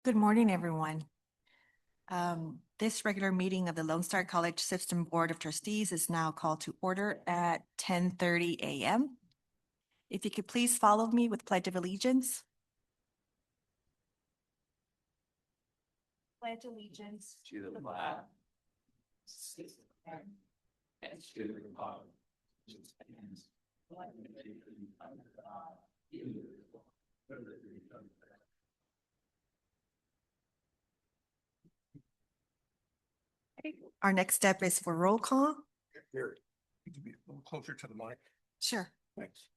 Good morning, everyone. This regular meeting of the Lone Star College System Board of Trustees is now called to order at 10:30 a.m. If you could please follow me with Pledge of Allegiance. Pledge allegiance To the flag and to the republic which stands one nation under God, indivisible, with liberty and justice. Our next step is for roll call. Here, you can be a little closer to the mic. Sure. Thanks.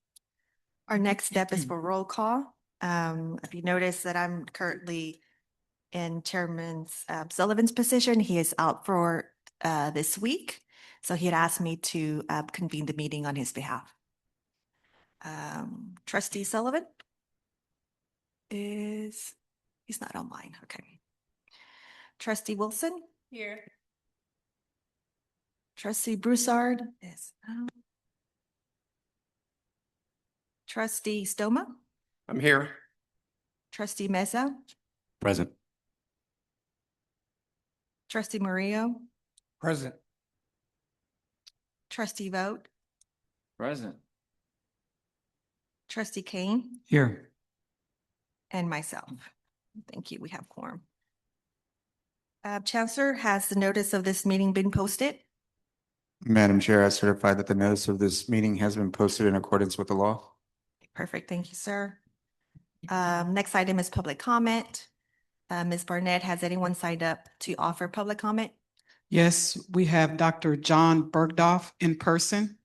Our next step is for roll call. If you notice that I'm currently in Chairman Sullivan's position, he is out for this week. So he had asked me to convene the meeting on his behalf. Trustee Sullivan he's not online. Okay. Trustee Wilson? Here. Trustee Broussard is out. Trustee Stoma? I'm here. Trustee Meza? Present. Trustee Murillo? Present. Trustee Vogt? Present. Trustee Kane? Here. And myself. Thank you. We have quorum. Chancellor, has the notice of this meeting been posted? Madam Chair, I certify that the notice of this meeting has been posted in accordance with the law. Perfect. Thank you, sir. Next item is public comment. Ms. Barnett, has anyone signed up to offer public comment? Yes, we have Dr. John Bergdorf in person.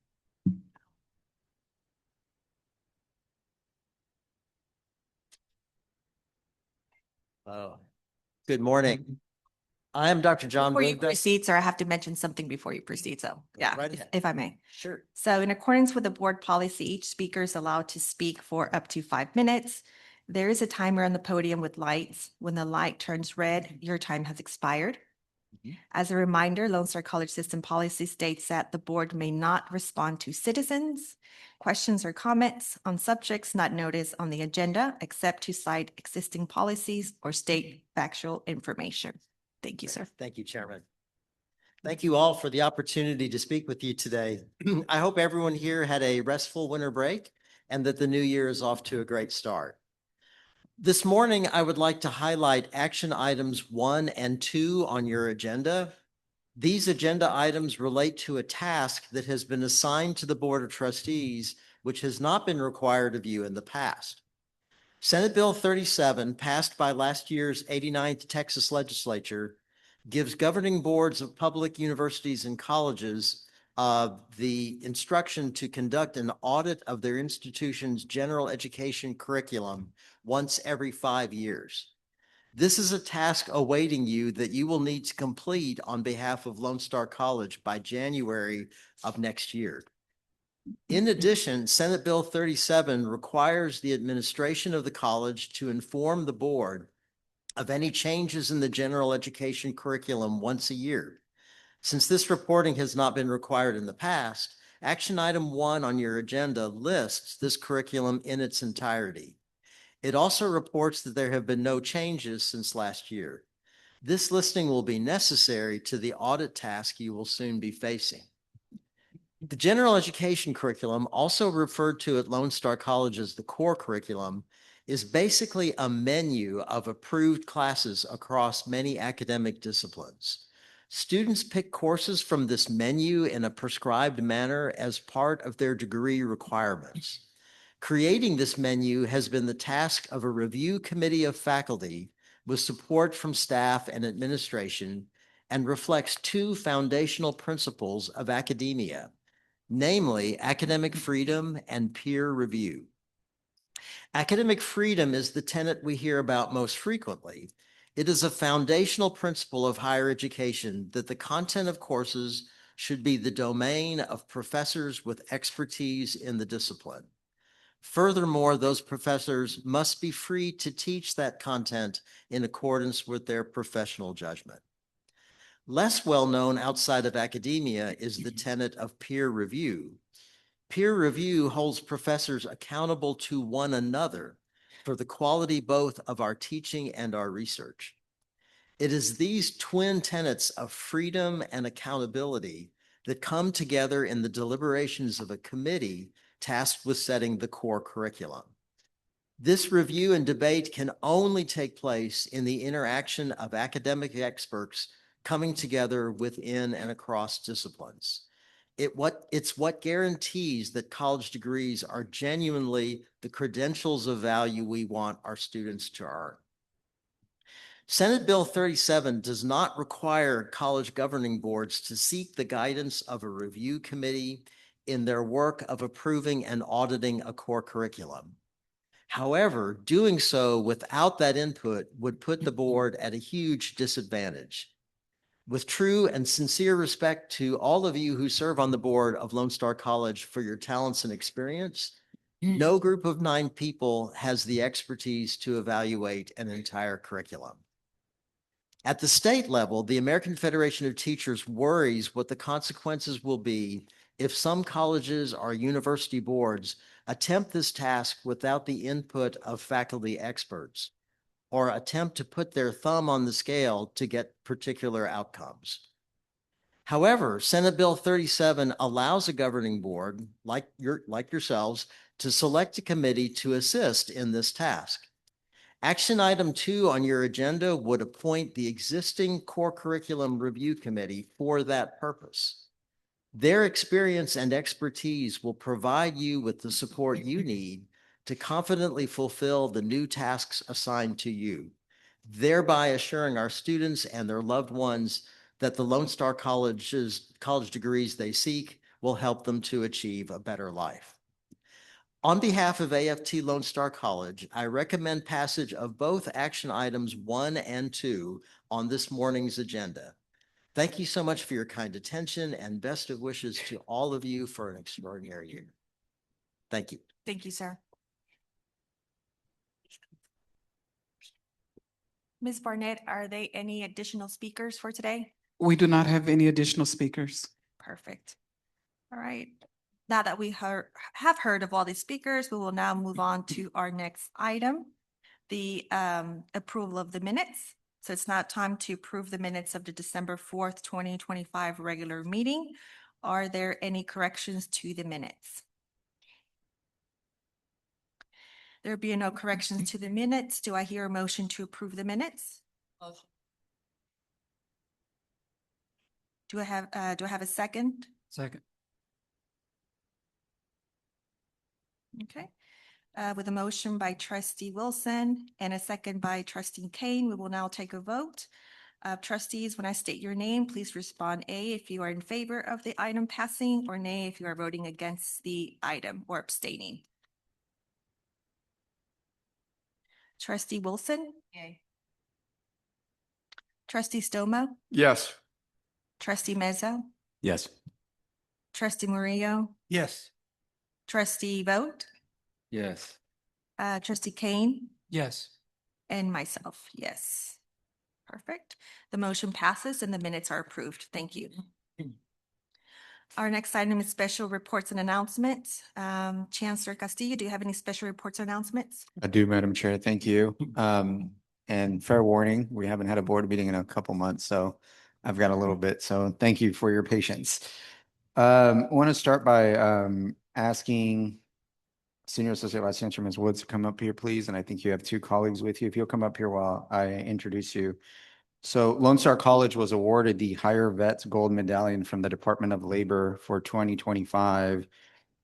Good morning. I am Dr. John Before you Bergdorf. proceed, sir, I have to mention something before you proceed. So, yeah, Right ahead. if I may. Sure. So in accordance with the board policy, each speaker is allowed to speak for up to 5 minutes. There is a timer on the podium with lights. When the light turns red, your time has expired. Mhm. As a reminder, Lone Star College System policy states that the board may not respond to citizens' questions or comments on subjects not noticed on the agenda, except to cite existing policies or state factual information. Thank you, sir. Thank you, Chairman. Thank you all for the opportunity to speak with you today. I hope everyone here had a restful winter break and that the new year is off to a great start. This morning, I would like to highlight action items 1 and 2 on your agenda. These agenda items relate to a task that has been assigned to the Board of Trustees, which has not been required of you in the past. Senate Bill 37, passed by last year's 89th Texas legislature, gives governing boards of public universities and colleges the instruction to conduct an audit of their institution's general education curriculum once every 5 years. This is a task awaiting you that you will need to complete on behalf of Lone Star College by January of next year. In addition, Senate Bill 37 requires the administration of the college to inform the board of any changes in the general education curriculum once a year. Since this reporting has not been required in the past, action item 1 on your agenda lists this curriculum in its entirety. It also reports that there have been no changes since last year. This listing will be necessary to the audit task you will soon be facing. The general education curriculum, also referred to at Lone Star College as the core curriculum, is basically a menu of approved classes across many academic disciplines. Students pick courses from this menu in a prescribed manner as part of their degree requirements. Creating this menu has been the task of a review committee of faculty with support from staff and administration, and reflects 2 foundational principles of academia, namely academic freedom and peer review. Academic freedom is the tenet we hear about most frequently. It is a foundational principle of higher education that the content of courses should be the domain of professors with expertise in the discipline. Furthermore, those professors must be free to teach that content in accordance with their professional judgment. Less well known outside of academia is the tenet of peer review. Peer review holds professors accountable to one another for the quality both of our teaching and our research. It is these twin tenets of freedom and accountability that come together in the deliberations of a committee tasked with setting the core curriculum. This review and debate can only take place in the interaction of academic experts coming together within and across disciplines. It's what guarantees that college degrees are genuinely the credentials of value we want our students to earn. Senate Bill 37 does not require college governing boards to seek the guidance of a review committee in their work of approving and auditing a core curriculum. However, doing so without that input would put the board at a huge disadvantage. With true and sincere respect to all of you who serve on the board of Lone Star College for your talents and experience, no group of 9 people has the expertise to evaluate an entire curriculum. At the state level, the American Federation of Teachers worries what the consequences will be if some colleges or university boards attempt this task without the input of faculty experts, or attempt to put their thumb on the scale to get particular outcomes. However, Senate Bill 37 allows a governing board, like yourselves, to select a committee to assist in this task. Action item 2 on your agenda would appoint the existing core curriculum review committee for that purpose. Their experience and expertise will provide you with the support you need to confidently fulfill the new tasks assigned to you, thereby assuring our students and their loved ones that the Lone Star College's college degrees they seek will help them to achieve a better life. On behalf of AFT Lone Star College, I recommend passage of both action items 1 and 2 on this morning's agenda. Thank you so much for your kind attention and best of wishes to all of you for an extraordinary year. Thank you. Thank you, sir. Ms. Barnett, are there any additional speakers for today? We do not have any additional speakers. Perfect. All right. Now that we have heard of all the speakers, we will now move on to our next item, the approval of the minutes. So it's now time to approve the minutes of the December 4th, 2025 regular meeting. Are there any corrections to the minutes? There being no corrections to the minutes, do I hear a motion to approve the minutes? Do I have a second? Second. Okay. With a motion by trustee Wilson and a second by trustee Kane, we will now take a vote. Trustees, when I state your name, please respond A if you are in favor of the item passing, or nay if you are voting against the item or abstaining. Trustee Wilson? Yay. Trustee Stomo? Yes. Trustee Mezzo? Yes. Trustee Murillo? Yes. Trustee Vogt? Yes. Trustee Kane? Yes. And myself, yes. Perfect. The motion passes and the minutes are approved. Thank you. Our next item is special reports and announcements. Chancellor Castillo, do you have any special reports or announcements? I do, Madam Chair. Thank you. And fair warning, we haven't had a board meeting in a couple months, so I've got a little bit. So thank you for your patience. I want to start by asking Senior Associate Vice Chancellor Ms. Woods to come up here, please. And I think you have 2 colleagues with you. If you'll come up here while I introduce you. So Lone Star College was awarded the Higher Vets Gold Medallion from the Department of Labor for 2025,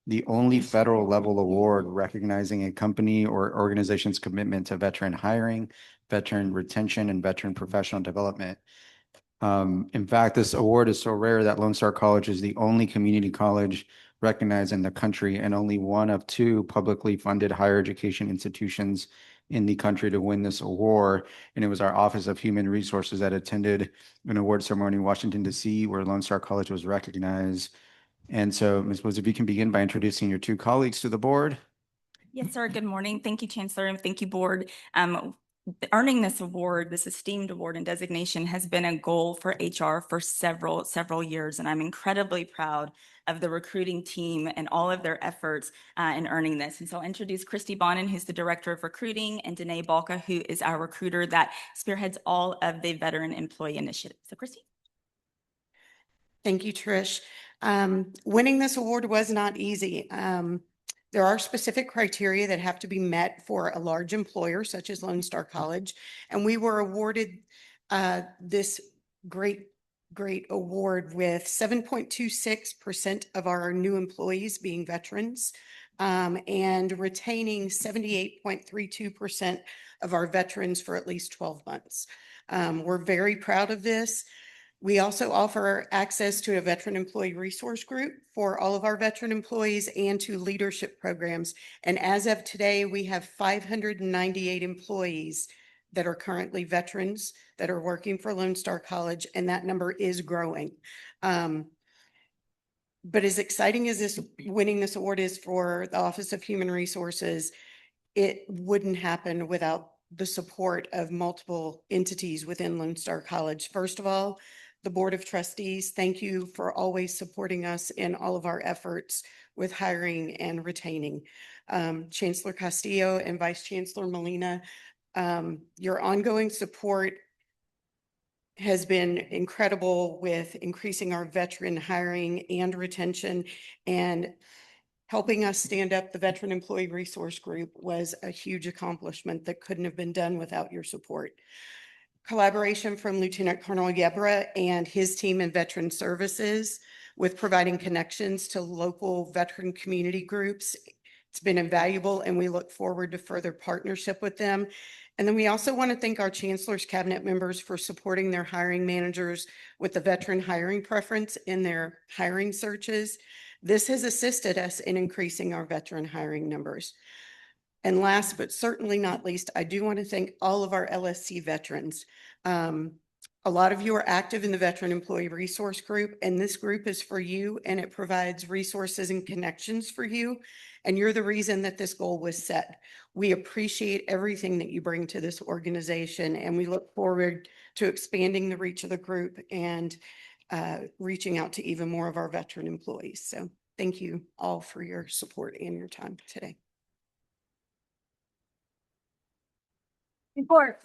the only federal level award recognizing a company or organization's commitment to veteran hiring, veteran retention, and veteran professional development. In fact, this award is so rare that Lone Star College is the only community college recognized in the country and only one of 2 publicly funded higher education institutions in the country to win this award. And it was our Office of Human Resources that attended an award ceremony in Washington, D.C., where Lone Star College was recognized. And so, Ms. Woods, if you can begin by introducing your 2 colleagues to the board. Yes, sir. Good morning. Thank you, Chancellor, and thank you, Board. earning this award, this esteemed award and designation has been a goal for HR for several years. And I'm incredibly proud of the recruiting team and all of their efforts in earning this. And so I'll introduce Christy Bonin, who's the Director of Recruiting, and Danae Balka, who is our recruiter that spearheads all of the Veteran Employee Initiative. So Christy. Thank you, Trish. Winning this award was not easy. There are specific criteria that have to be met for a large employer such as Lone Star College, and we were awarded this great award with 7.26% of our new employees being veterans, and retaining 78.32% of our veterans for at least 12 months. We're very proud of this. We also offer access to a veteran employee resource group for all of our veteran employees and to leadership programs. And as of today, we have 598 employees that are currently veterans that are working for Lone Star College, and that number is growing. But as exciting as winning this award is for the Office of Human Resources, it wouldn't happen without the support of multiple entities within Lone Star College. First of all, the Board of Trustees, thank you for always supporting us in all of our efforts with hiring and retaining. Chancellor Castillo and Vice Chancellor Molina, your ongoing support has been incredible with increasing our veteran hiring and retention, and helping us stand up the Veteran Employee Resource Group was a huge accomplishment that couldn't have been done without your support. Collaboration from Lieutenant Colonel Yebra and his team in Veteran Services with providing connections to local veteran community groups. It's been invaluable, and we look forward to further partnership with them. And then we also want to thank our Chancellor's Cabinet members for supporting their hiring managers with the veteran hiring preference in their hiring searches. This has assisted us in increasing our veteran hiring numbers. And last but certainly not least, I do want to thank all of our LSC veterans. A lot of you are active in the Veteran Employee Resource Group, and this group is for you, and it provides resources and connections for you. And you're the reason that this goal was set. We appreciate everything that you bring to this organization, and we look forward to expanding the reach of the group and reaching out to even more of our veteran employees. So thank you all for your support and your time today.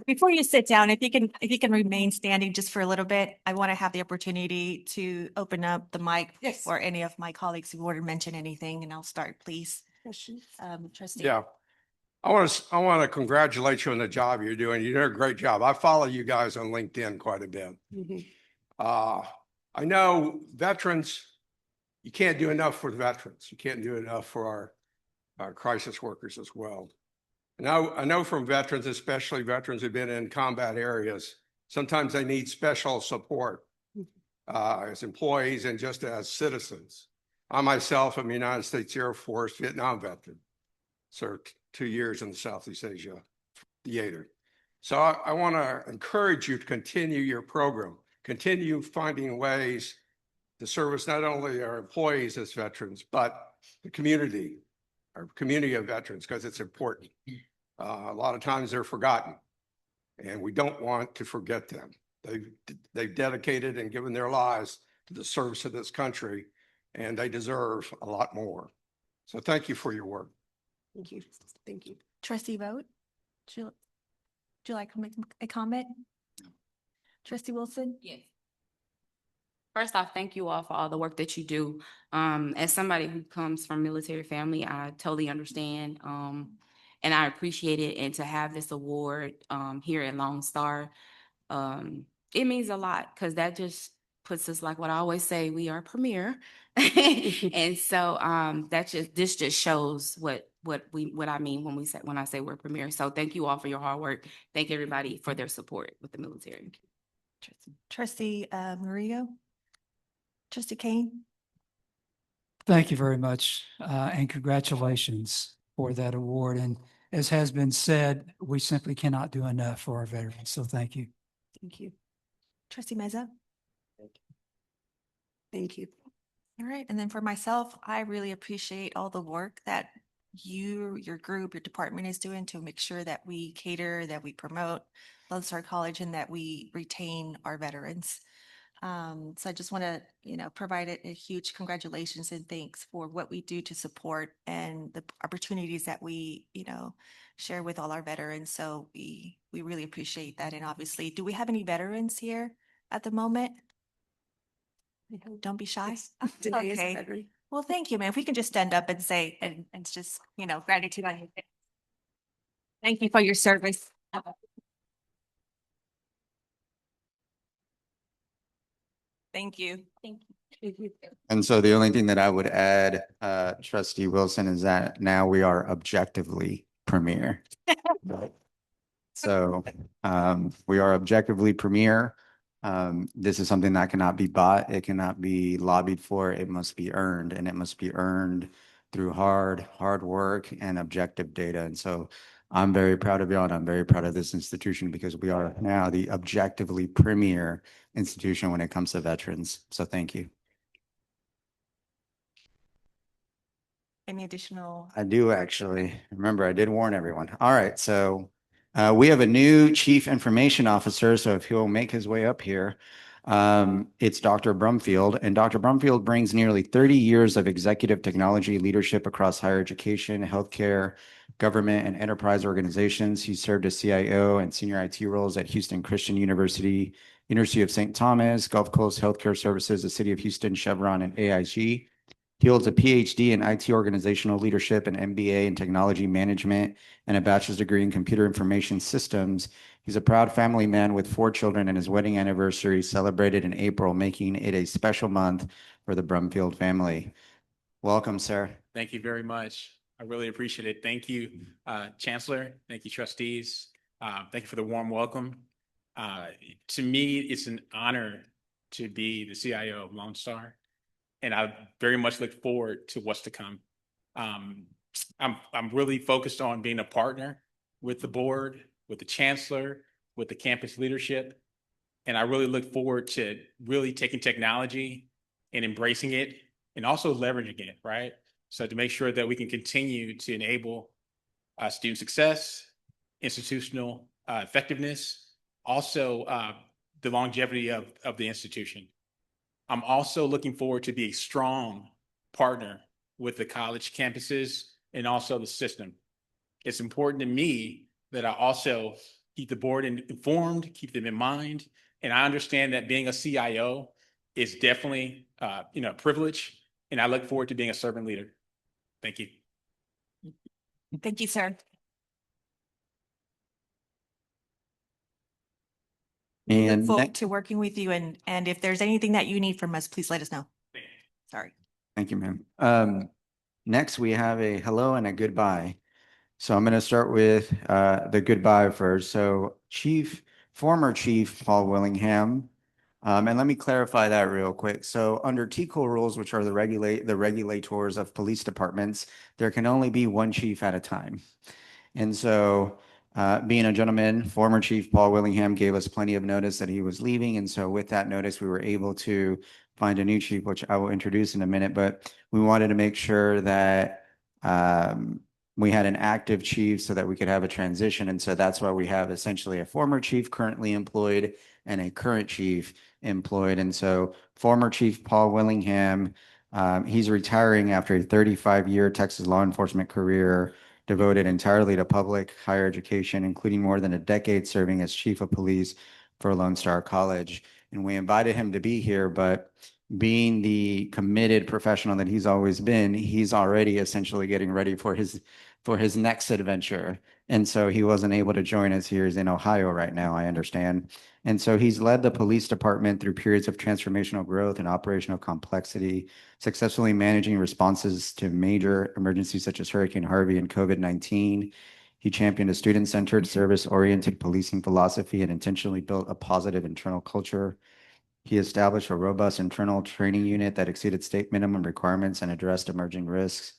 Before you sit down, if you can remain standing just for a little bit, I want to have the opportunity to open up the mic Yes. for any of my colleagues who want to mention anything, and I'll start, please. Trustee. Yeah. I want to congratulate you on the job you're doing. You're doing a great job. I follow you guys on LinkedIn quite a bit. Mhm. I know veterans, you can't do enough for the veterans. You can't do enough for our crisis workers as well. I know from veterans, especially veterans who've been in combat areas, sometimes they need special support as employees and just as citizens. I myself am a United States Air Force Vietnam veteran, served 2 years in the Southeast Asia theater. So I want to encourage you to continue your program, continue finding ways to service not only our employees as veterans, but the community, our community of veterans, because it's important. A lot of times they're forgotten, and we don't want to forget them. They've dedicated and given their lives to the service of this country, and they deserve a lot more. So thank you for your work. Thank you. Thank you. Trustee Vogt, would you like to make a comment? Trustee Wilson? Yes. First off, thank you all for all the work that you do. As somebody who comes from military family, I totally understand. And I appreciate it. And to have this award here at Lone Star, it means a lot, because that just puts us, like what I always say, we are premier. And so this just shows what I mean when I say we're premier. So thank you all for your hard work. Thank everybody for their support with the military. Trustee Murillo? Trustee Kane? Thank you very much, and congratulations for that award. And as has been said, we simply cannot do enough for our veterans. So thank you. Thank you. Trustee Meza? Thank you. All right. And then for myself, I really appreciate all the work that your group, your department is doing to make sure that we cater, that we promote Lone Star College and that we retain our veterans. So I just want to, provide a huge congratulations and thanks for what we do to support and the opportunities that we, share with all our veterans. So we really appreciate that. And obviously, do we have any veterans here at the moment? Don't be shy. Today is Okay. Veteran. Well, thank you, man. If we can just stand up and say, and it's just, gratitude on you. Thank you for your service. Thank you. Thank you. And so the only thing that I would add, trustee Wilson, is that now we are objectively premier. So we are objectively premier. This is something that cannot be bought. It cannot be lobbied for. It must be earned, and it must be earned through hard work and objective data. And so I'm very proud of y'all, and I'm very proud of this institution because we are now the objectively premier institution when it comes to veterans. So thank you. Any additional? I do actually. Remember, I did warn everyone. All right, so we have a new chief information officer. So if he'll make his way up here, it's Dr. Brumfield. And Dr. Brumfield brings nearly 30 years of executive technology leadership across higher education, healthcare, government, and enterprise organizations. He served as CIO and senior IT roles at Houston Christian University, University of St. Thomas, Gulf Coast Healthcare Services, the City of Houston, Chevron, and AIG. He holds a PhD in IT organizational leadership, an MBA in technology management, and a bachelor's degree in computer information systems. He's a proud family man with 4 children, and his wedding anniversary celebrated in April, making it a special month for the Brumfield family. Welcome, sir. Thank you very much. I really appreciate it. Thank you, Chancellor. Thank you, trustees. Thank you for the warm welcome. To me, it's an honor to be the CIO of Lone Star, and I very much look forward to what's to come. I'm really focused on being a partner with the board, with the chancellor, with the campus leadership, and I really look forward to really taking technology and embracing it and also leveraging it, right? So to make sure that we can continue to enable student success, institutional effectiveness, also the longevity of the institution. I'm also looking forward to be a strong partner with the college campuses and also the system. It's important to me that I also keep the board informed, keep them in mind. And I understand that being a CIO is definitely, a privilege. And I look forward to being a servant leader. Thank you. Thank you, sir. We look And forward to working with you, and if there's anything that you need from us, please let us know. Sorry. thank you, ma'am. Next, we have a hello and a goodbye. So I'm going to start with the goodbye first. So former Chief Paul Willingham, and let me clarify that real quick. So under TCO rules, which are the regulators of police departments, there can only be one chief at a time. And so being a gentleman, former Chief Paul Willingham gave us plenty of notice that he was leaving. And so with that notice, we were able to find a new chief, which I will introduce in a minute. But we wanted to make sure that we had an active chief so that we could have a transition. And so that's why we have essentially a former chief currently employed and a current chief employed. And so former Chief Paul Willingham, he's retiring after a 35-year Texas law enforcement career devoted entirely to public higher education, including more than a decade serving as chief of police for Lone Star College. And we invited him to be here, but being the committed professional that he's always been, he's already essentially getting ready for his next adventure. And so he wasn't able to join us here. He's in Ohio right now, I understand. And so he's led the police department through periods of transformational growth and operational complexity, successfully managing responses to major emergencies such as Hurricane Harvey and COVID-19. He championed a student-centered, service-oriented policing philosophy and intentionally built a positive internal culture. He established a robust internal training unit that exceeded state minimum requirements and addressed emerging risks.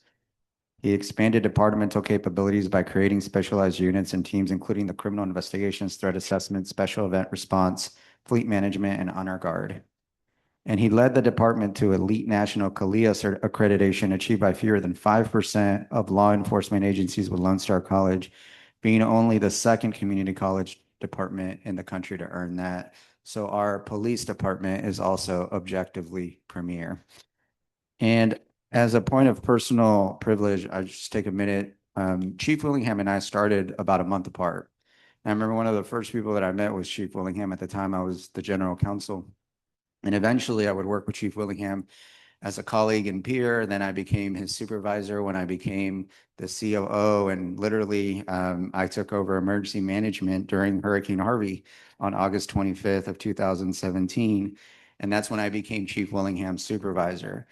He expanded departmental capabilities by creating specialized units and teams, including the criminal investigations, threat assessment, special event response, fleet management, and honor guard. And he led the department to elite national CALIA accreditation achieved by fewer than 5% of law enforcement agencies with Lone Star College, being only the second community college department in the country to earn that. So our police department is also objectively premier. And as a point of personal privilege, I just take a minute. Chief Willingham and I started about a month apart. I remember one of the first people that I met was Chief Willingham. At the time, I was the general counsel. And eventually I would work with Chief Willingham as a colleague and peer. Then I became his supervisor when I became the COO. And literally, I took over emergency management during Hurricane Harvey on August 25th of 2017. And that's when I became Chief Willingham's supervisor.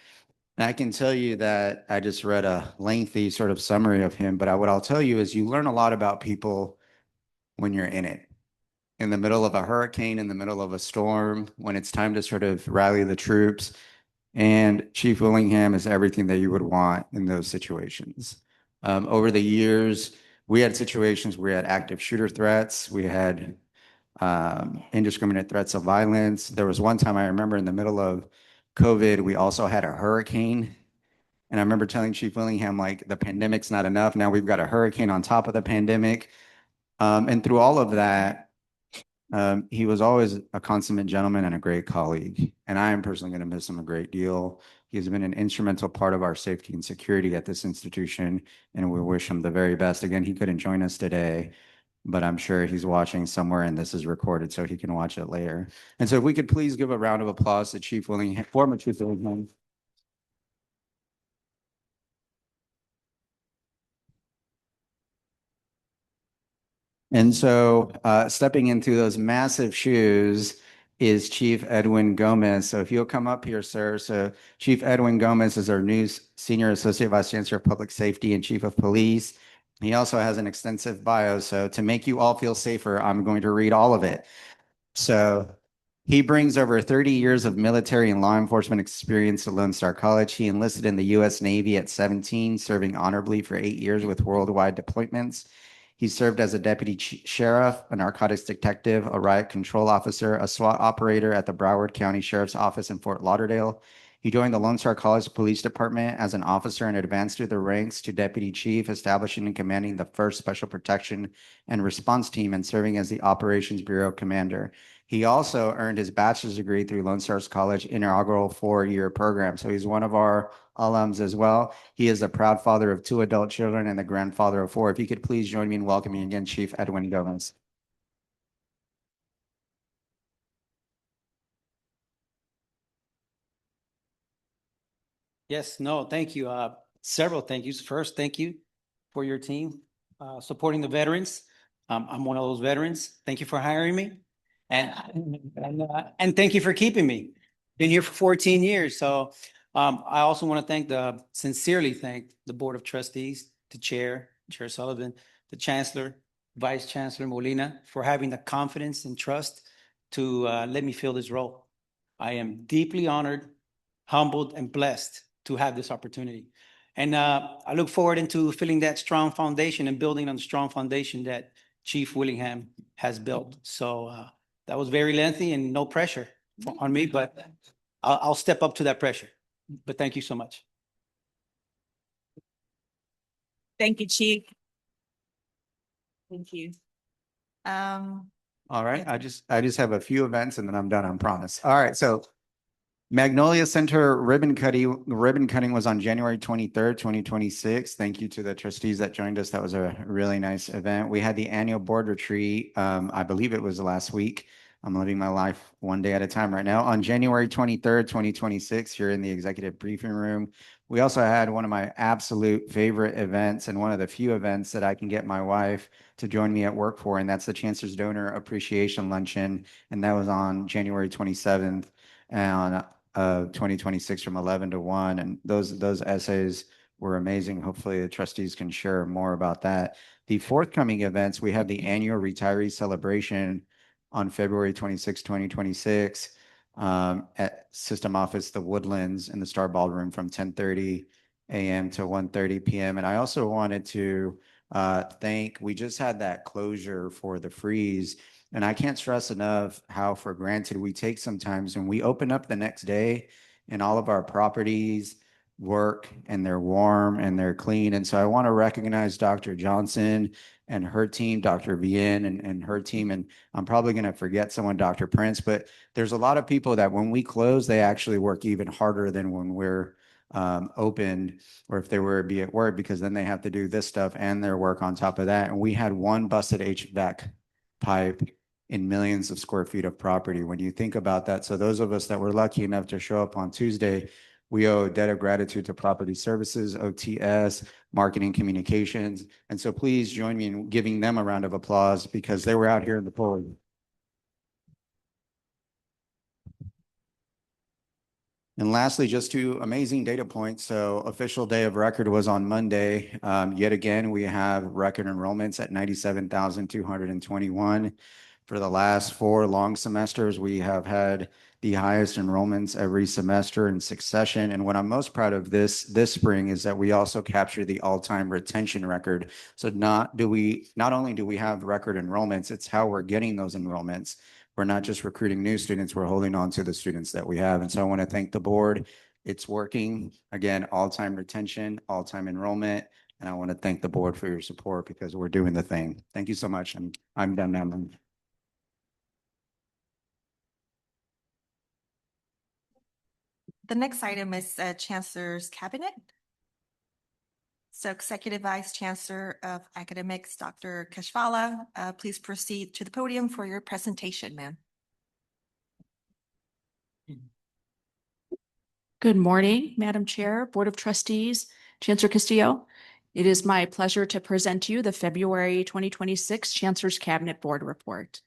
And I can tell you that I just read a lengthy sort of summary of him, but what I'll tell you is you learn a lot about people when you're in the middle of a hurricane, in the middle of a storm, when it's time to sort of rally the troops. And Chief Willingham is everything that you would want in those situations. Over the years, we had situations where we had active shooter threats. We had indiscriminate threats of violence. There was one time I remember in the middle of COVID, we also had a hurricane. And I remember telling Chief Willingham, like, the pandemic's not enough. Now we've got a hurricane on top of the pandemic. And through all of that, he was always a consummate gentleman and a great colleague. And I am personally going to miss him a great deal. He has been an instrumental part of our safety and security at this institution, and we wish him the very best. Again, he couldn't join us today, but I'm sure he's watching somewhere and this is recorded so he can watch it later. And so if we could please give a round of applause to Chief Willingham, former Chief Willingham. And so stepping into those massive shoes is Chief Edwin Gomez. So if you'll come up here, sir. So Chief Edwin Gomez is our new Senior Associate Vice Chancellor of Public Safety and Chief of Police. He also has an extensive bio. So to make you all feel safer, I'm going to read all of it. So he brings over 30 years of military and law enforcement experience to Lone Star College. He enlisted in the U.S. Navy at 17, serving honorably for 8 years with worldwide deployments. He served as a deputy sheriff, a narcotics detective, a riot control officer, a SWAT operator at the Broward County Sheriff's Office in Fort Lauderdale. He joined the Lone Star College Police Department as an officer and advanced through the ranks to deputy chief, establishing and commanding the 1st Special Protection and Response Team and serving as the Operations Bureau commander. He also earned his bachelor's degree through Lone Star College inaugural 4-year program. So he's one of our alums as well. He is the proud father of 2 adult children and the grandfather of 4. If you could please join me in welcoming again Chief Edwin Gomez. Yes, no, thank you. Several thank yous. First, thank you for your team supporting the veterans. I'm one of those veterans. Thank you for hiring me. And thank you for keeping me. Been here for 14 years. So I also want to sincerely thank the Board of Trustees, the Chair Sullivan, the Chancellor, Vice Chancellor Molina for having the confidence and trust to let me fill this role. I am deeply honored, humbled, and blessed to have this opportunity. And I look forward into filling that strong foundation and building on the strong foundation that Chief Willingham has built. So that was very lengthy and no pressure on me, but I'll step up to that pressure. But thank you so much. Thank you, Chief. Thank you. All right. I just have a few events and then I'm done, I promise. All right. So Magnolia Center ribbon cutting was on January 23rd, 2026. Thank you to the trustees that joined us. That was a really nice event. We had the annual board retreat. I believe it was last week. I'm living my life one day at a time right now. On January 23rd, 2026, here in the executive briefing room. We also had one of my absolute favorite events and one of the few events that I can get my wife to join me at work for, and that's the Chancellor's Donor Appreciation Luncheon. And that was on January 27th and 2026 from 11 to 1. And those essays were amazing. Hopefully the trustees can share more about that. The forthcoming events, we have the annual retiree celebration on February 26, 2026 at System Office, The Woodlands in the Star Ballroom from 10:30 a.m. to 1:30 p.m. And I also wanted to we just had that closure for the freeze. And I can't stress enough how for granted we take sometimes when we open up the next day and all of our properties work and they're warm and they're clean. And so I want to recognize Dr. Johnson and her team, Dr. Vienne and her team. And I'm probably going to forget someone, Dr. Prince, but there's a lot of people that when we close, they actually work even harder than when we're open, or if they were to be at work, because then they have to do this stuff and their work on top of that. And we had one busted HVAC pipe in millions of square feet of property. When you think about that, so those of us that were lucky enough to show up on Tuesday, we owe a debt of gratitude to Property Services, OTS, Marketing Communications. And so please join me in giving them a round of applause because they were out here in the cold. And lastly, just two amazing data points. So official day of record was on Monday. Yet again, we have record enrollments at 97,221. For the last 4 long semesters, we have had the highest enrollments every semester in succession. And what I'm most proud of this spring is that we also captured the all-time retention record. So not only do we have record enrollments, it's how we're getting those enrollments. We're not just recruiting new students, we're holding on to the students that we have. And so I want to thank the board. It's working. Again, all-time retention, all-time enrollment. And I want to thank the board for your support because we're doing the thing. Thank you so much. I'm done now. The next item is Chancellor's Cabinet. So Executive Vice Chancellor of Academics, Dr. Kashvala, please proceed to the podium for your presentation, ma'am. Good morning, Madam Chair, Board of Trustees, Chancellor Castillo. It is my pleasure to present to you the February 2026 Chancellor's Cabinet Board Report.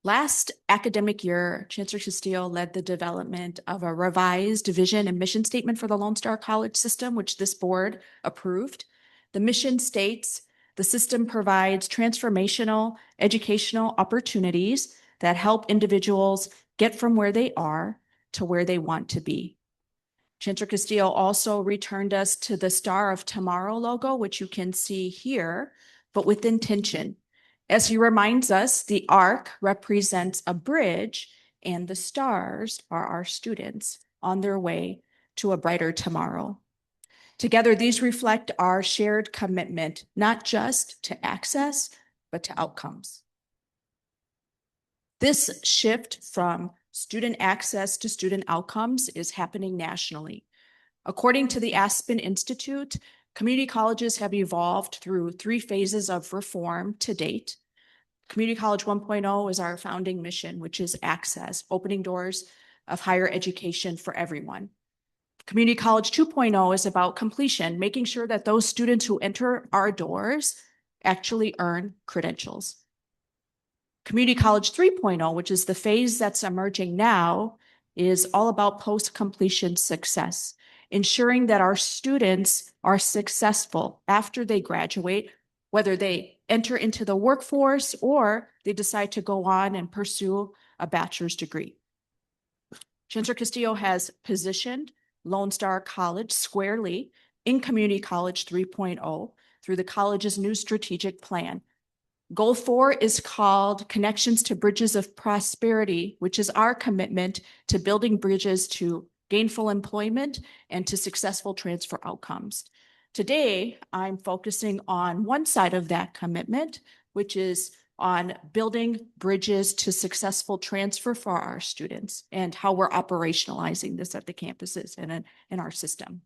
Last academic year, Chancellor Castillo led the development of a revised vision and mission statement for the Lone Star College system, which this board approved. The mission states, the system provides transformational educational opportunities that help individuals get from where they are to where they want to be. Chancellor Castillo also returned us to the Star of Tomorrow logo, which you can see here, but with intention. As he reminds us, the arc represents a bridge and the stars are our students on their way to a brighter tomorrow. Together, these reflect our shared commitment, not just to access, but to outcomes. This shift from student access to student outcomes is happening nationally. According to the Aspen Institute, community colleges have evolved through 3 phases of reform to date. Community College 1.0 is our founding mission, which is access, opening doors of higher education for everyone. Community College 2.0 is about completion, making sure that those students who enter our doors actually earn credentials. Community College 3.0, which is the phase that's emerging now, is all about post-completion success, ensuring that our students are successful after they graduate, whether they enter into the workforce or they decide to go on and pursue a bachelor's degree. Chancellor Castillo has positioned Lone Star College squarely in Community College 3.0 through the college's new strategic plan. Goal 4 is called Connections to Bridges of Prosperity, which is our commitment to building bridges to gainful employment and to successful transfer outcomes. Today, I'm focusing on one side of that commitment, which is on building bridges to successful transfer for our students and how we're operationalizing this at the campuses and in our system.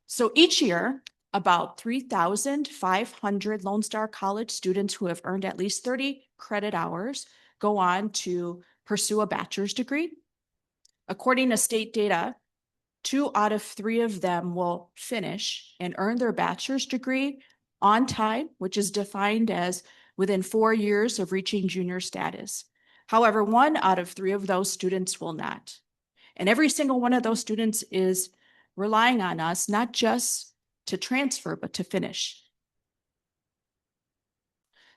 So each year, about 3,500 Lone Star College students who have earned at least 30 credit hours go on to pursue a bachelor's degree. According to state data, 2 out of 3 of them will finish and earn their bachelor's degree on time, which is defined as within 4 years of reaching junior status. However, 1 out of 3 of those students will not. And every single one of those students is relying on us, not just to transfer, but to finish.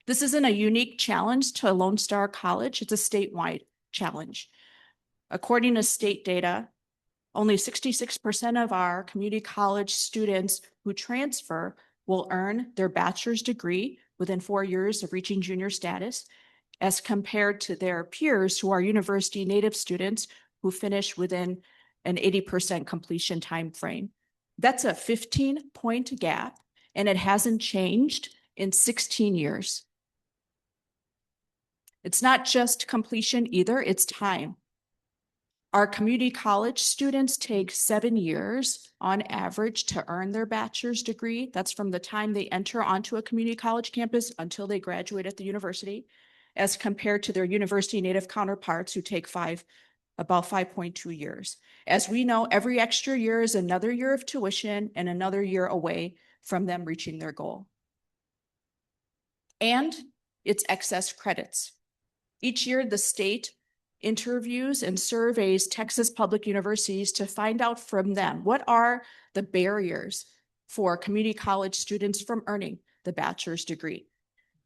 This isn't a unique challenge to Lone Star College. It's a statewide challenge. According to state data, only 66% of our community college students who transfer will earn their bachelor's degree within 4 years of reaching junior status, as compared to their peers who are university native students who finish within an 80% completion time frame. That's a 15-point gap, and it hasn't changed in 16 years. It's not just completion either, it's time. Our community college students take 7 years on average to earn their bachelor's degree. That's from the time they enter onto a community college campus until they graduate at the university, as compared to their university native counterparts who take about 5.2 years. As we know, every extra year is another year of tuition and another year away from them reaching their goal. And it's excess credits. Each year, the state interviews and surveys Texas public universities to find out from them what are the barriers for community college students from earning the bachelor's degree.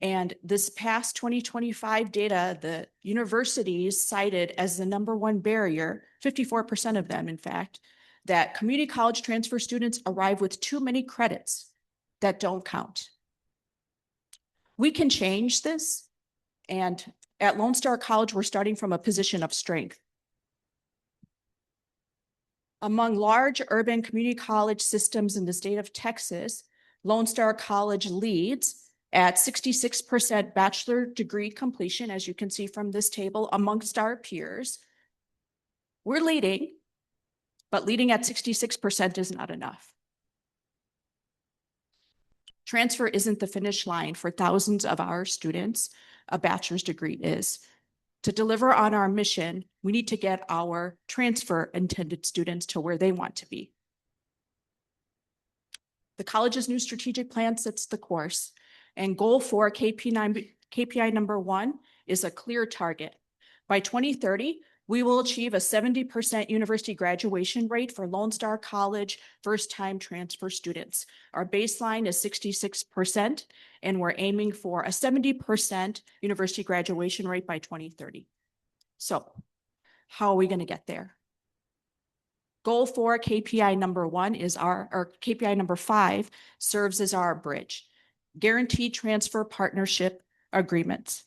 And this past 2025 data, the universities cited as the #1 barrier, 54% of them, in fact, that community college transfer students arrive with too many credits that don't count. We can change this, and at Lone Star College, we're starting from a position of strength. Among large urban community college systems in the state of Texas, Lone Star College leads at 66% bachelor degree completion, as you can see from this table, amongst our peers. We're leading, but leading at 66% is not enough. Transfer isn't the finish line for thousands of our students. A bachelor's degree is. To deliver on our mission, we need to get our transfer intended students to where they want to be. The college's new strategic plan sets the course, and goal for KPI #1 is a clear target. By 2030, we will achieve a 70% university graduation rate for Lone Star College first-time transfer students. Our baseline is 66%, and we're aiming for a 70% university graduation rate by 2030. So how are we going to get there? Goal for KPI #1 is or KPI #5 serves as our bridge. Guaranteed transfer partnership agreements.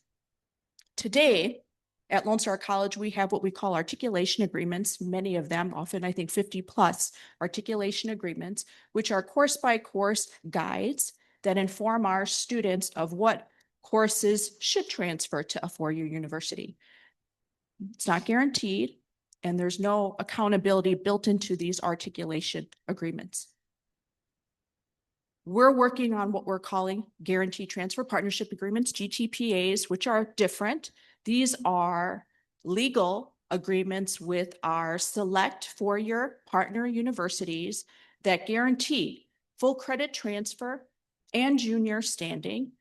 Today, at Lone Star College, we have what we call articulation agreements, many of them, often I think 50+ articulation agreements, which are course-by-course guides that inform our students of what courses should transfer to a 4-year university. It's not guaranteed, and there's no accountability built into these articulation agreements. We're working on what we're calling guaranteed transfer partnership agreements, GTPAs, which are different. These are legal agreements with our select 4-year partner universities that guarantee full credit transfer and junior standing.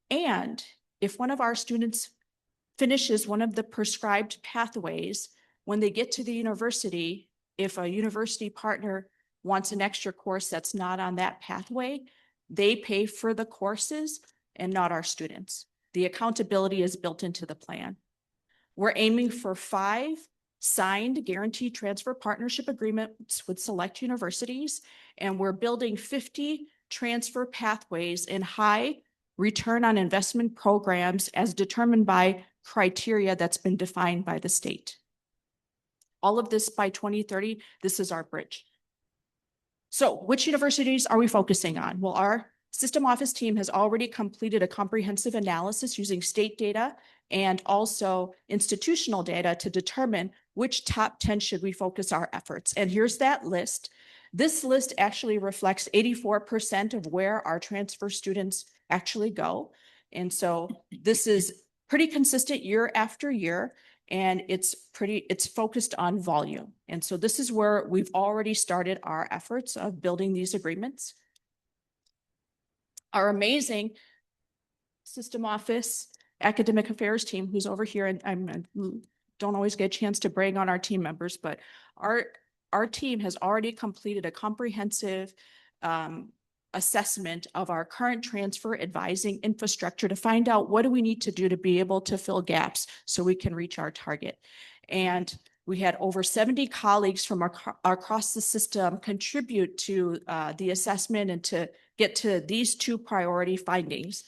And if one of our students finishes one of the prescribed pathways, when they get to the university, if a university partner wants an extra course that's not on that pathway, they pay for the courses and not our students. The accountability is built into the plan. We're aiming for 5 signed guaranteed transfer partnership agreements with select universities, and we're building 50 transfer pathways in high return on investment programs as determined by criteria that's been defined by the state. All of this by 2030, this is our bridge. So which universities are we focusing on? Well, our system office team has already completed a comprehensive analysis using state data and also institutional data to determine which top 10 should we focus our efforts. And here's that list. This list actually reflects 84% of where our transfer students actually go. And so this is pretty consistent year after year, and it's focused on volume. And so this is where we've already started our efforts of building these agreements. Our amazing system office academic affairs team, who's over here, and I don't always get a chance to brag on our team members, but our team has already completed a comprehensive assessment of our current transfer advising infrastructure to find out what do we need to do to be able to fill gaps so we can reach our target. And we had over 70 colleagues from across the system contribute to the assessment and to get to these 2 priority findings.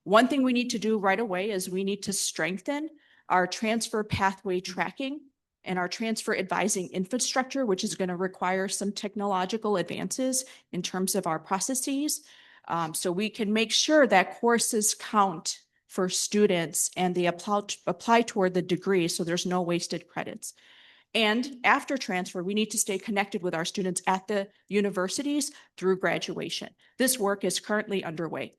One thing we need to do right away is we need to strengthen our transfer pathway tracking and our transfer advising infrastructure, which is going to require some technological advances in terms of our processes. So we can make sure that courses count for students and they apply toward the degree, so there's no wasted credits. And after transfer, we need to stay connected with our students at the universities through graduation. This work is currently underway.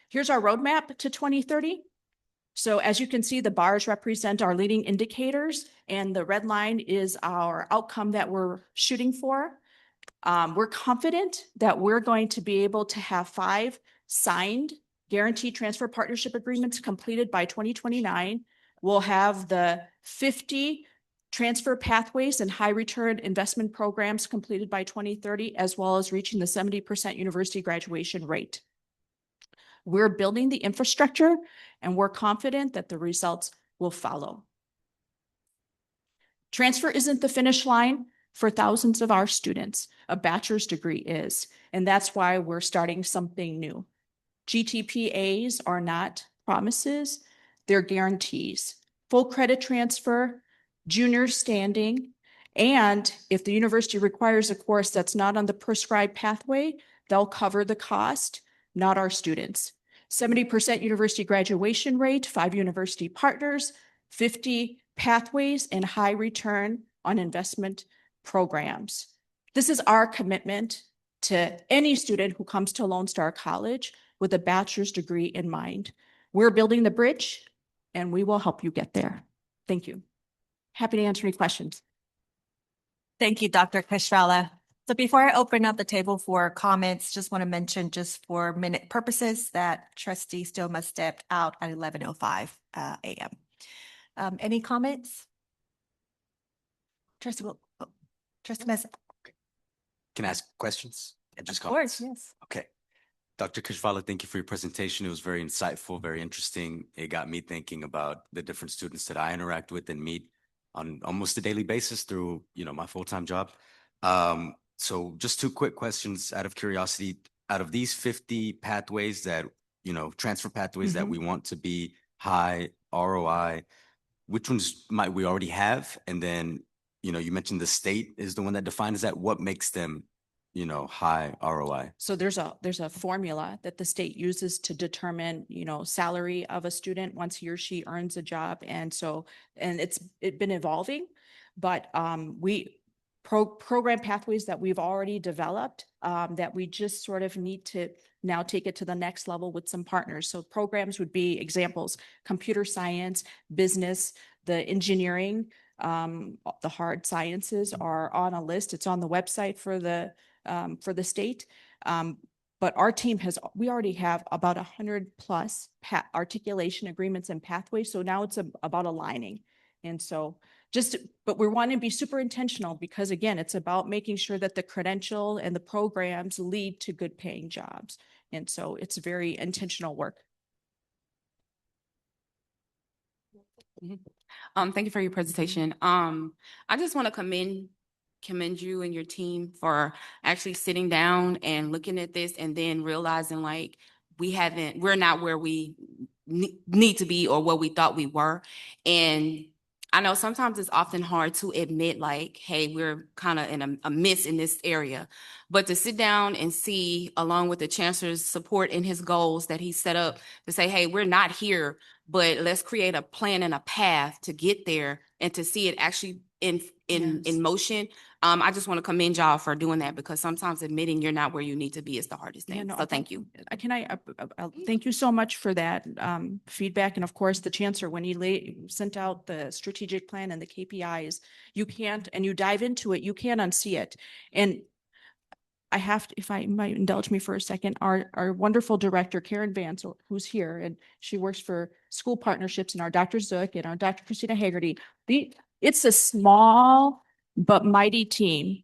Here's our roadmap to 2030. So as you can see, the bars represent our leading indicators and the red line is our outcome that we're shooting for. We're confident that we're going to be able to have 5 signed guaranteed transfer partnership agreements completed by 2029. We'll have the 50 transfer pathways and high return investment programs completed by 2030, as well as reaching the 70% university graduation rate. We're building the infrastructure and we're confident that the results will follow. Transfer isn't the finish line for thousands of our students. A bachelor's degree is, and that's why we're starting something new. GTPAs are not promises, they're guarantees. Full credit transfer, junior standing, and if the university requires a course that's not on the prescribed pathway, they'll cover the cost, not our students. 70% university graduation rate, 5 university partners, 50 pathways, and high return on investment programs. This is our commitment to any student who comes to Lone Star College with a bachelor's degree in mind. We're building the bridge and we will help you get there. Thank you. Happy to answer any questions. Thank you, Dr. Kashvala. So before I open up the table for comments, just want to mention just for minute purposes that Trustee Stoma stepped out at 11:05 a.m. Any comments? Trustee Mesa. Can I ask questions? And just Of course, comments? yes. Okay. Dr. Kashvala, thank you for your presentation. It was very insightful, very interesting. It got me thinking about the different students that I interact with and meet on almost a daily basis through, my full-time job. So just 2 quick questions out of curiosity. Out of these 50 pathways that, transfer pathways that we want to be high ROI, which ones might we already have? And then, you mentioned the state is the one that defines that. What makes them, high ROI? So there's a formula that the state uses to determine, salary of a student once he or she earns a job. And it's been evolving, but program pathways that we've already developed that we just sort of need to now take it to the next level with some partners. So programs would be examples: computer science, business, the engineering, the hard sciences are on a list. It's on the website for the state. But our team we already have about 100+ articulation agreements and pathways. So now it's about aligning. And so but we want to be super intentional because again, it's about making sure that the credential and the programs lead to good paying jobs. And so it's very intentional work. Thank you for your presentation. I just want to commend you and your team for actually sitting down and looking at this and then realizing like we're not where we need to be or where we thought we were. And I know sometimes it's often hard to admit like, hey, we're kind of in a miss in this area, but to sit down and see along with the chancellor's support in his goals that he set up to say, hey, we're not here, but let's create a plan and a path to get there and to see it actually in motion. I just want to commend y'all for doing that because sometimes admitting you're not where you need to be is the hardest thing. So thank you. Thank you so much for that feedback. And of course, the chancellor, when he sent out the strategic plan and the KPIs, and you dive into it, you can't unsee it. And I have to, if I might indulge me for a second, our wonderful director, Karen Vance, who's here, and she works for school partnerships, and our Dr. Zook and our Dr. Christina Haggerty. It's a small but mighty team.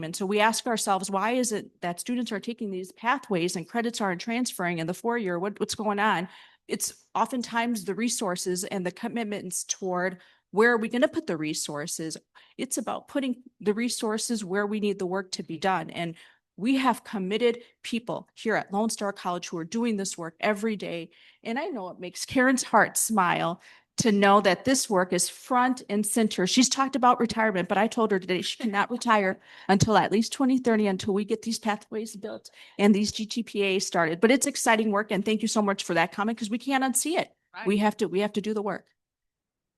And so we ask ourselves, why is it that students are taking these pathways and credits aren't transferring in the 4-year? What's going on? It's oftentimes the resources and the commitments toward where are we going to put the resources? It's about putting the resources where we need the work to be done. And We have committed people here at Lone Star College who are doing this work every day. And I know it makes Karen's heart smile to know that this work is front and center. She's talked about retirement, but I told her today she cannot retire until at least 2030, until we get these pathways built and these GTPAs started. But it's exciting work, and thank you so much for that comment, because we can't unsee it. Right. We have to do the work.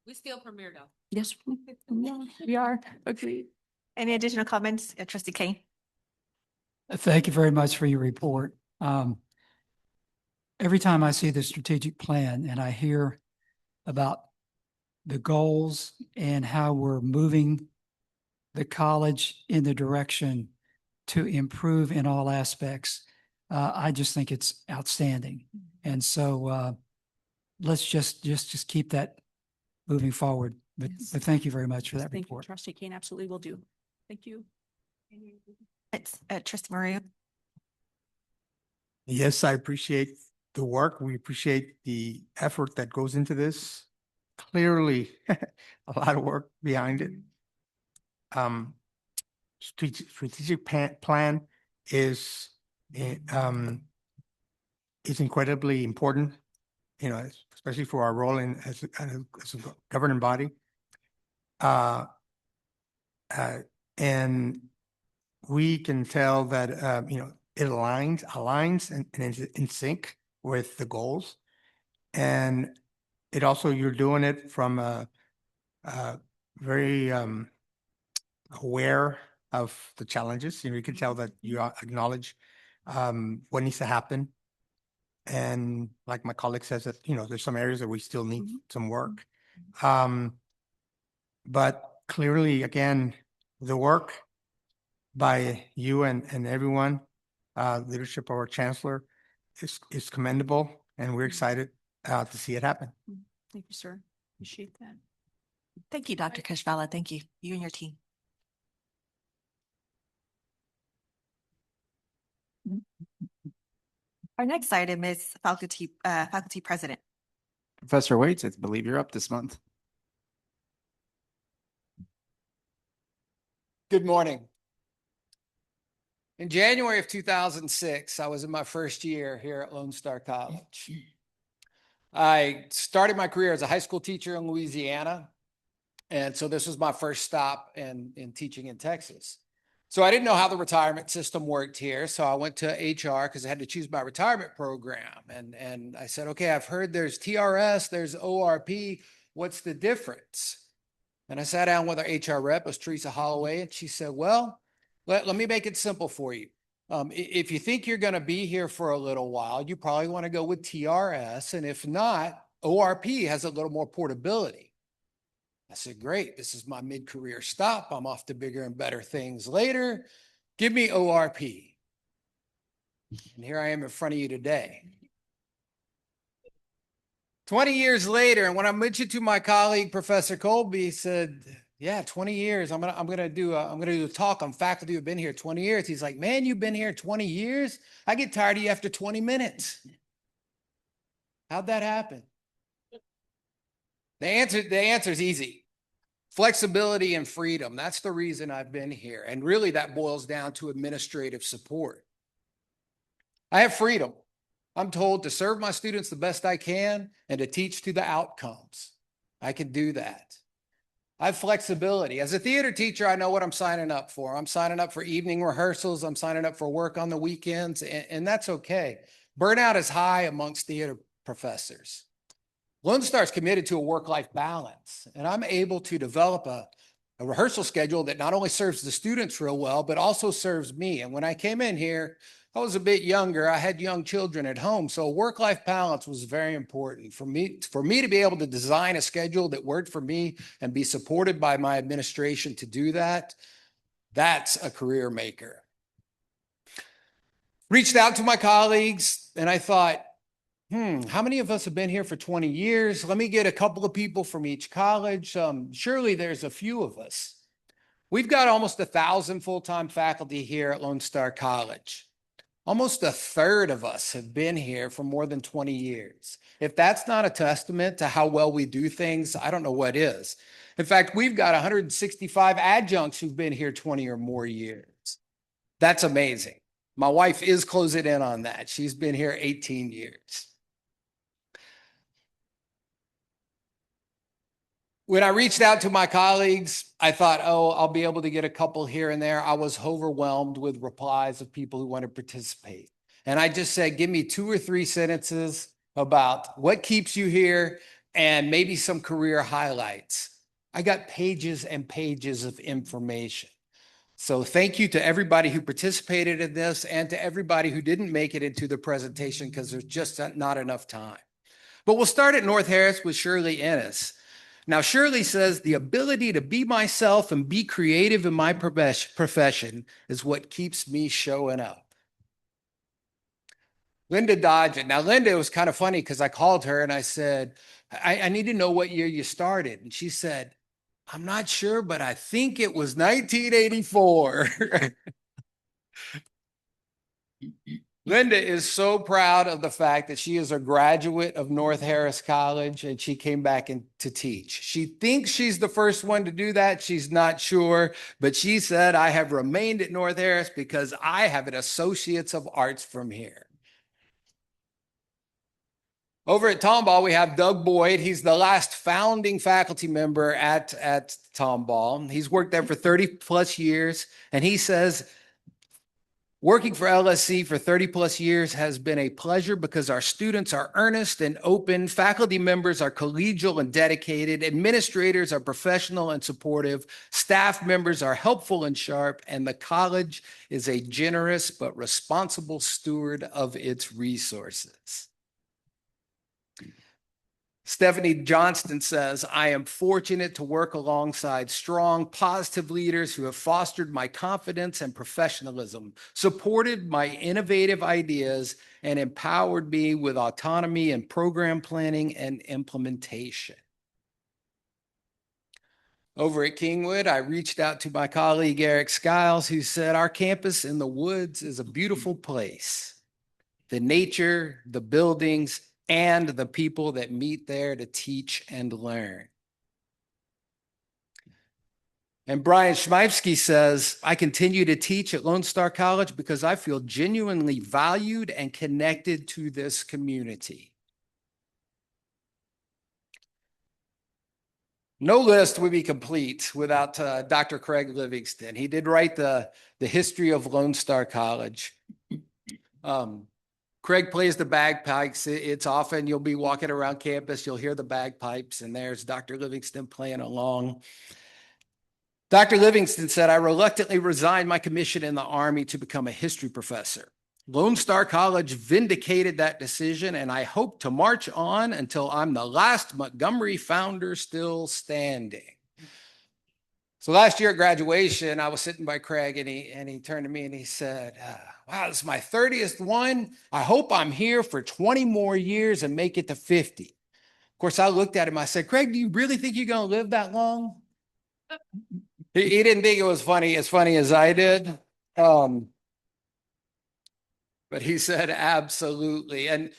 We still premiere though. Yes, we are. Agreed. Any additional comments, Trustee Kane? Thank you very much for your report. Every time I see the strategic plan and I hear about the goals and how we're moving the college in the direction to improve in all aspects, I just think it's outstanding. And so let's just keep that moving forward. But thank you very much for that Thank you, report. Trustee Kane. Absolutely will do. Thank you. It's Trustee Mario. Yes, I appreciate the work. We appreciate the effort that goes into this. Clearly, a lot of work behind it. Strategic plan is incredibly important, especially for our role as a governing body. And we can tell that, it aligns and is in sync with the goals. And it also, you're doing it from a very aware of the challenges. You can tell that you acknowledge what needs to happen. And like my colleague says that, there's some areas that we still need some work. But clearly, again, the work by you and everyone, leadership of our chancellor is commendable, and we're excited to see it happen. Thank you, sir. Appreciate that. Thank you, Dr. Kashvala. Thank you, you and your team. Our next item is faculty president. Professor Waits, I believe you're up this month. Good morning. In January of 2006, I was in my first year here at Lone Star College. I started my career as a high school teacher in Louisiana. And so this was my first stop in teaching in Texas. So I didn't know how the retirement system worked here. So I went to HR because I had to choose my retirement program. And I said, okay, I've heard there's TRS, there's ORP. What's the difference? And I sat down with our HR rep, it was Teresa Holloway, and she said, well, let me make it simple for you. If you think you're going to be here for a little while, you probably want to go with TRS. And if not, ORP has a little more portability. I said, great, this is my mid-career stop. I'm off to bigger and better things later. Give me ORP. And here I am in front of you today. 20 years later, and when I mentioned to my colleague, Professor Colby, he said, yeah, 20 years. I'm gonna do a talk on faculty who've been here 20 years. He's like, man, you've been here 20 years? I get tired of you after 20 minutes. How'd that happen? The answer is easy. Flexibility and freedom. That's the reason I've been here. And really that boils down to administrative support. I have freedom. I'm told to serve my students the best I can and to teach to the outcomes. I can do that. I have flexibility. As a theater teacher, I know what I'm signing up for. I'm signing up for evening rehearsals. I'm signing up for work on the weekends, and that's okay. Burnout is high amongst theater professors. Lone Star is committed to a work-life balance, and I'm able to develop a rehearsal schedule that not only serves the students real well, but also serves me. And when I came in here, I was a bit younger. I had young children at home, so work-life balance was very important for me to be able to design a schedule that worked for me and be supported by my administration to do that. That's a career maker. Reached out to my colleagues, and I thought, how many of us have been here for 20 years? Let me get a couple of people from each college. Surely there's a few of us. We've got almost 1,000 full-time faculty here at Lone Star College. Almost a third of us have been here for more than 20 years. If that's not a testament to how well we do things, I don't know what is. In fact, we've got 165 adjuncts who've been here 20 or more years. That's amazing. My wife is closing in on that. She's been here 18 years. When I reached out to my colleagues, I thought, oh, I'll be able to get a couple here and there. I was overwhelmed with replies of people who want to participate. And I just said, give me 2 or 3 sentences about what keeps you here and maybe some career highlights. I got pages and pages of information. So thank you to everybody who participated in this and to everybody who didn't make it into the presentation because there's just not enough time. But we'll start at North Harris with Shirley Ennis. Now, Shirley says, the ability to be myself and be creative in my profession is what keeps me showing up. Linda Dodgen. Now, Linda, was kind of funny because I called her and I said, I need to know what year you started. And she said, I'm not sure, but I think it was 1984. Linda is so proud of the fact that she is a graduate of North Harris College and she came back to teach. She thinks she's the first one to do that. She's not sure, but she said, I have remained at North Harris because I have an Associates of Arts from here. Over at Tomball, we have Doug Boyd. He's the last founding faculty member at Tomball. He's worked there for 30 plus years, and he says, working for LSC for 30 plus years has been a pleasure because our students are earnest and open, faculty members are collegial and dedicated, administrators are professional and supportive, staff members are helpful and sharp, and the college is a generous but responsible steward of its resources. Stephanie Johnston says, I am fortunate to work alongside strong, positive leaders who have fostered my confidence and professionalism, supported my innovative ideas, and empowered me with autonomy in program planning and implementation. Over at Kingwood, I reached out to my colleague, Eric Skiles, who said, our campus in the woods is a beautiful place. The nature, the buildings, and the people that meet there to teach and learn. And Brian Schmeifsky says, I continue to teach at Lone Star College because I feel genuinely valued and connected to this community. No list would be complete without Dr. Craig Livingston. He did write the history of Lone Star College. Craig plays the bagpipes. It's often you'll be walking around campus, you'll hear the bagpipes, and there's Dr. Livingston playing along. Dr. Livingston said, I reluctantly resigned my commission in the Army to become a history professor. Lone Star College vindicated that decision, and I hope to march on until I'm the last Montgomery founder still standing. So last year at graduation, I was sitting by Craig and he turned to me and he said, wow, this is my 30th one. I hope I'm here for 20 more years and make it to 50. Of course, I looked at him. I said, Craig, do you really think you're going to live that long? He didn't think it was funny as I did. But he said, absolutely. And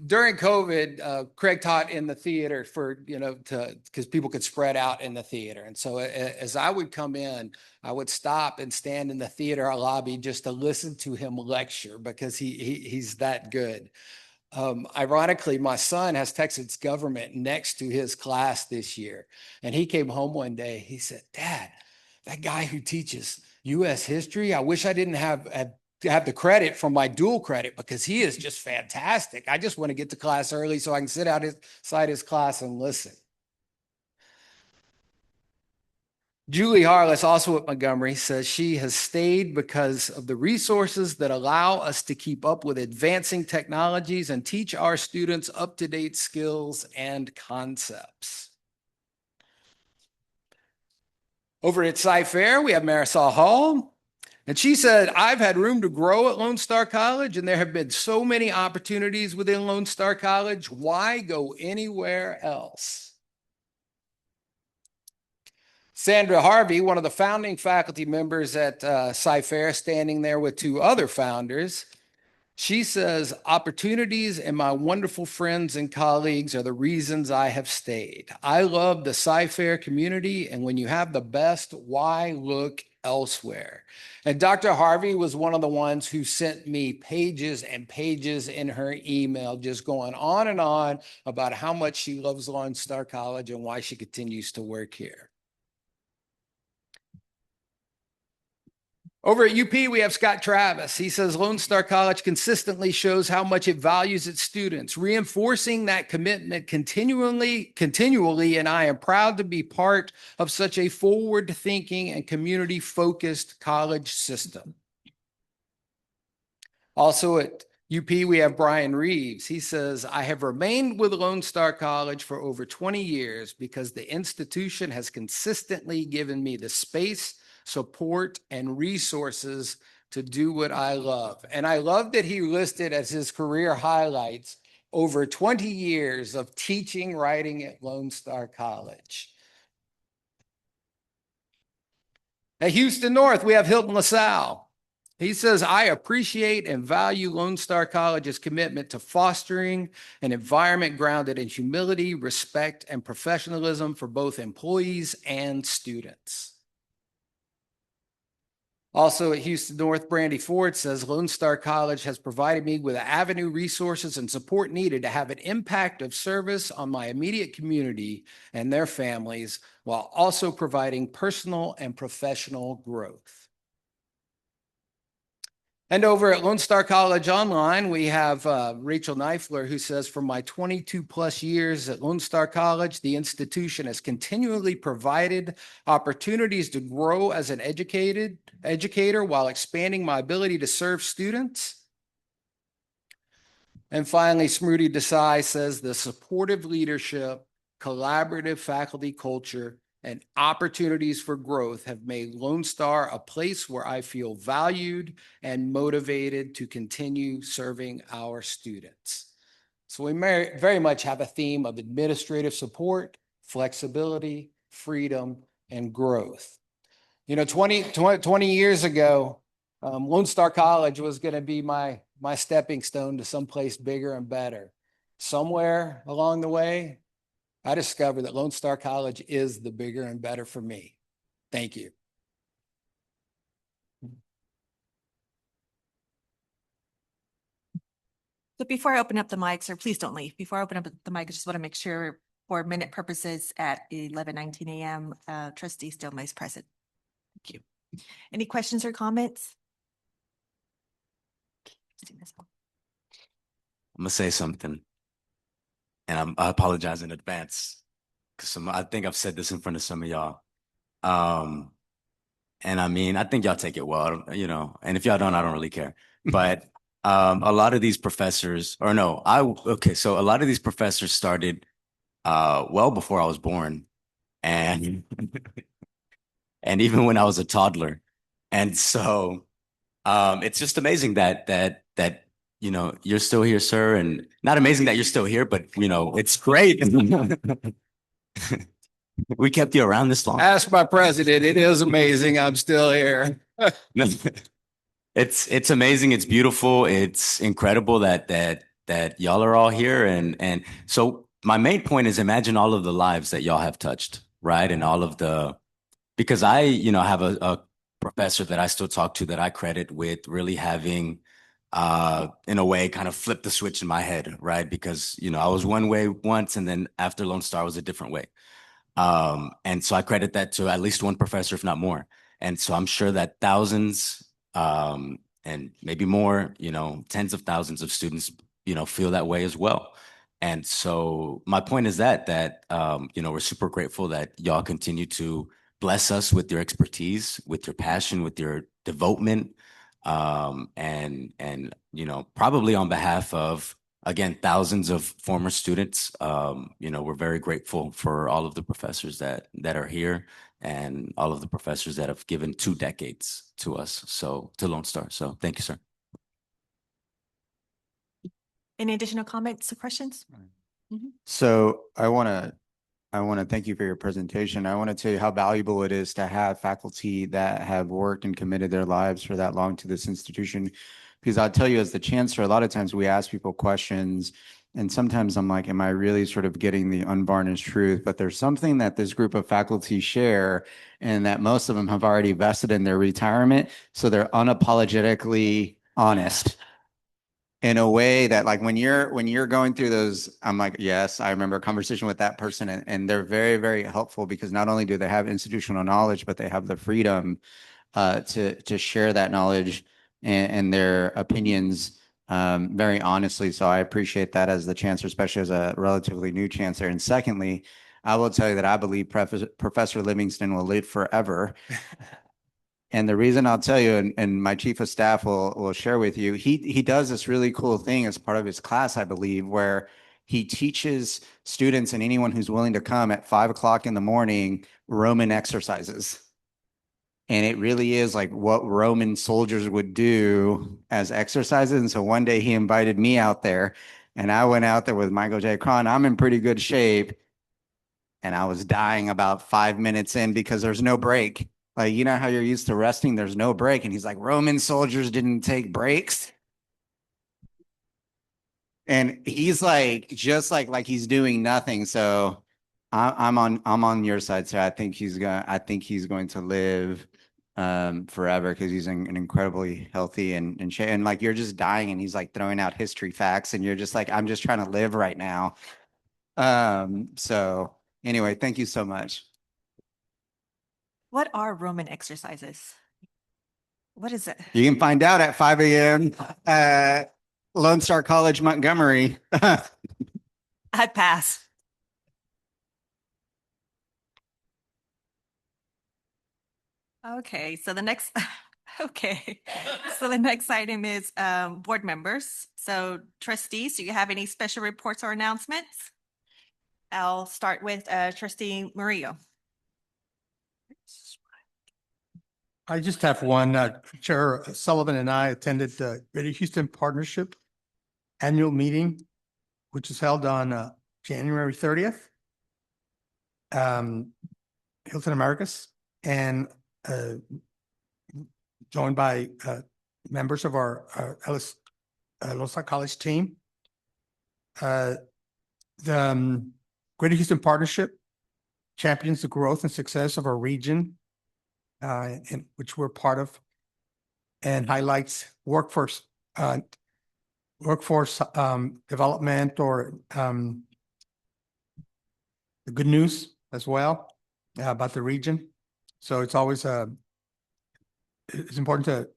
during COVID, Craig taught in the theater because people could spread out in the theater. And so as I would come in, I would stop and stand in the theater lobby just to listen to him lecture because he's that good. Ironically, my son has Texas government next to his class this year. And he came home one day, he said, Dad, that guy who teaches U.S. history, I wish I didn't have the credit from my dual credit because he is just fantastic. I just want to get to class early so I can sit outside his class and listen. Julie Harless, also at Montgomery, says she has stayed because of the resources that allow us to keep up with advancing technologies and teach our students up-to-date skills and concepts. Over at Sci-Fair, we have Marisol Hall. And she said, I've had room to grow at Lone Star College, and there have been so many opportunities within Lone Star College. Why go anywhere else? Sandra Harvey, one of the founding faculty members at Sci-Fair, standing there with 2 other founders. She says, opportunities and my wonderful friends and colleagues are the reasons I have stayed. I love the Sci-Fair community, and when you have the best, why look elsewhere. And Dr. Harvey was one of the ones who sent me pages and pages in her email, just going on and on about how much she loves Lone Star College and why she continues to work here. Over at UP, we have Scott Travis. He says Lone Star College consistently shows how much it values its students, reinforcing that commitment continually, and I am proud to be part of such a forward-thinking and community-focused college system. Also at UP, we have Brian Reeves. He says, I have remained with Lone Star College for over 20 years because the institution has consistently given me the space, support, and resources to do what I love. And I love that he listed as his career highlights over 20 years of teaching writing at Lone Star College. At Houston North, we have Hilton LaSalle. He says, I appreciate and value Lone Star College's commitment to fostering an environment grounded in humility, respect, and professionalism for both employees and students. Also at Houston North, Brandy Ford says, Lone Star College has provided me with the avenue, resources, and support needed to have an impact of service on my immediate community and their families, while also providing personal and professional growth. And over at Lone Star College Online, we have Rachel Neifler, who says, for my 22 plus years at Lone Star College, the institution has continually provided opportunities to grow as an educator while expanding my ability to serve students. And finally, Smruti Desai says, the supportive leadership, collaborative faculty culture, and opportunities for growth have made Lone Star a place where I feel valued and motivated to continue serving our students. So we very much have a theme of administrative support, flexibility, freedom, and growth. You know, 20 years ago, Lone Star College was going to be my stepping stone to someplace bigger and better. Somewhere along the way, I discovered that Lone Star College is the bigger and better for me. Thank you. So before I open up the mics, or please don't leave, before I open up the mic, I just want to make sure for minute purposes at 11:19 a.m., Trustee Stelma is present. Thank you. Any questions or comments? I'm gonna say something, and I apologize in advance because I think I've said this in front of some of y'all. And I mean, I think y'all take it well, you know, and if y'all don't, I don't really care. But a lot of these professors, or no, so a lot of these professors started well before I was born, and and even when I was a toddler. And so it's just amazing that you know, you're still here, sir, and not amazing that you're still here, but you know, it's great. We kept you around this long. Ask my president. It is amazing. I'm still here. It's amazing. It's beautiful. It's incredible that y'all are all here. And so my main point is, imagine all of the lives that y'all have touched, right? And all of because I, you know, have a professor that I still talk to that I credit with really having, in a way, kind of flipped the switch in my head, right? Because, you know, I was one way once, and then after Lone Star was a different way. And so I credit that to at least one professor, if not more. And so I'm sure that thousands, and maybe more, you know, tens of thousands of students, you know, feel that way as well. And so my point is that you know, we're super grateful that y'all continue to bless us with your expertise, with your passion, with your devotement, and you know, probably on behalf of, again, thousands of former students, you know, we're very grateful for all of the professors that are here, and all of the professors that have given 2 decades to us, so to Lone Star. So thank you, sir. Any additional comments or questions? So I want to thank you for your presentation. I want to tell you how valuable it is to have faculty that have worked and committed their lives for that long to this institution. Because I'll tell you, as the chancellor, a lot of times we ask people questions And sometimes I'm like, am I really sort of getting the unvarnished truth? But there's something that this group of faculty share, and that most of them have already vested in their retirement. So they're unapologetically honest in a way that, like, when you're going through those, I'm like, yes, I remember a conversation with that person, and they're very, very helpful, because not only do they have institutional knowledge, but they have the freedom to share that knowledge and their opinions very honestly. So I appreciate that as the chancellor, especially as a relatively new chancellor. And secondly, I will tell you that I believe Professor Livingston will live forever. And the reason I'll tell you, and my chief of staff will share with you, he does this really cool thing as part of his class, I believe, where he teaches students and anyone who's willing to come at 5 o'clock in the morning Roman exercises. And it really is like what Roman soldiers would do as exercises. And so one day he invited me out there, and I went out there with Michael J. Cron. I'm in pretty good shape. And I was dying about 5 minutes in because there's no break. Like, you know how you're used to resting, there's no break. And he's like, Roman soldiers didn't take breaks. And he's like, just like he's doing nothing. So I'm on your side, sir. I think he's going to live forever, because he's an incredibly healthy and like, you're just dying, and he's like throwing out history facts, and you're just like, I'm just trying to live right now. So anyway, thank you so much. What are Roman exercises? What is it? You can find out at 5 a.m. at Lone Star College, Montgomery. I pass. Okay, so the next, okay, so the next item is board members. So trustees, do you have any special reports or announcements? I'll start with trustee Murillo. I just have one. Chair Sullivan and I attended the Greater Houston Partnership annual meeting, which is held on January 30th. Hilton Americas, and joined by members of our Ellis Lone Star College team. The Greater Houston Partnership champions the growth and success of our region, in which we're part of, and highlights workforce development, or the good news as well about the region. So it's always it's important to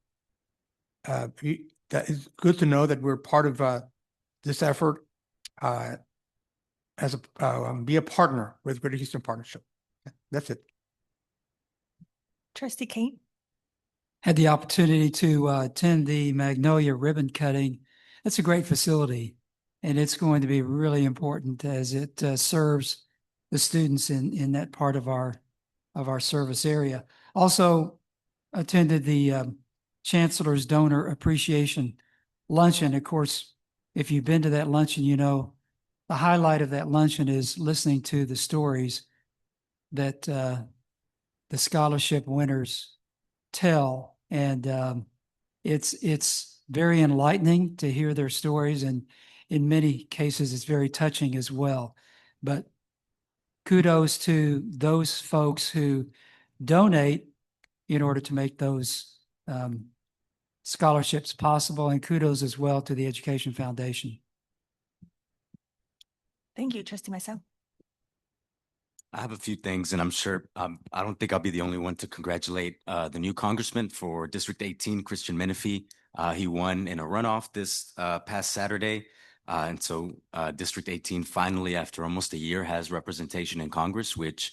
that is good to know that we're part of this effort as a be a partner with Greater Houston Partnership. That's it. Trustee Kane. Had the opportunity to attend the Magnolia ribbon cutting. That's a great facility, and it's going to be really important as it serves the students in that part of our service area. Also attended the Chancellor's Donor Appreciation Luncheon. Of course, if you've been to that luncheon, you know the highlight of that luncheon is listening to the stories that the scholarship winners tell. And it's very enlightening to hear their stories, and in many cases it's very touching as well. But kudos to those folks who donate in order to make those scholarships possible, and kudos as well to the Education Foundation. Thank you, trustee myself. I have a few things, and I'm sure I don't think I'll be the only one to congratulate the new congressman for District 18, Christian Menifee. He won in a runoff this past Saturday. And so District 18 finally, after almost a year, has representation in Congress, which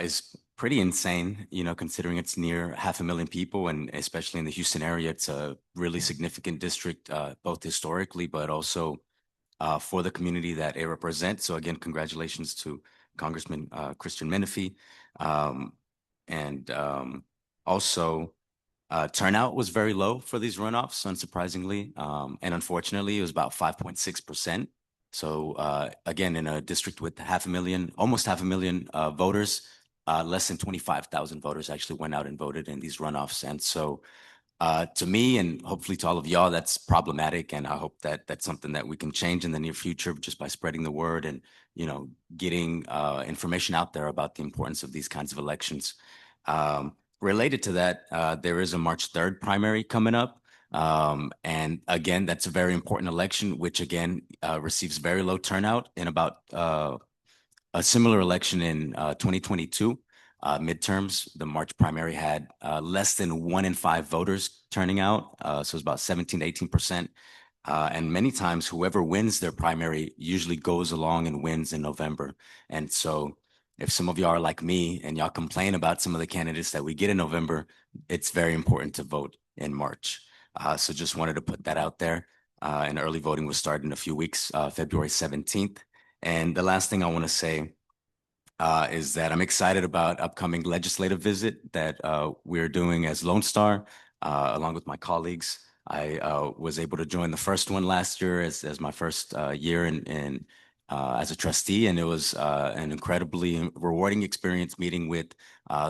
is pretty insane, you know, considering it's near 500,000 people, and especially in the Houston area, it's a really significant district, both historically, but also for the community that it represents. So again, congratulations to Congressman Christian Menifee. Also, turnout was very low for these runoffs, unsurprisingly. And unfortunately, it was about 5.6%. So again, in a district with almost 500,000 voters, less than 25,000 voters actually went out and voted in these runoffs. And so To me and hopefully to all of y'all, that's problematic. And I hope that that's something that we can change in the near future just by spreading the word and, getting information out there about the importance of these kinds of elections. Related to that, there is a March 3rd primary coming up. And again, that's a very important election, which again receives very low turnout in about a similar election in 2022 midterms. The March primary had less than 1 in 5 voters turning out. So it's about 17 to 18%. And many times, whoever wins their primary usually goes along and wins in November. And so if some of y'all are like me and y'all complain about some of the candidates that we get in November, it's very important to vote in March. So just wanted to put that out there. And early voting will start in a few weeks, February 17th. And the last thing I want to say is that I'm excited about upcoming legislative visit that we're doing as Lone Star, along with my colleagues. I was able to join the first one last year as my first year in as a trustee, and it was an incredibly rewarding experience meeting with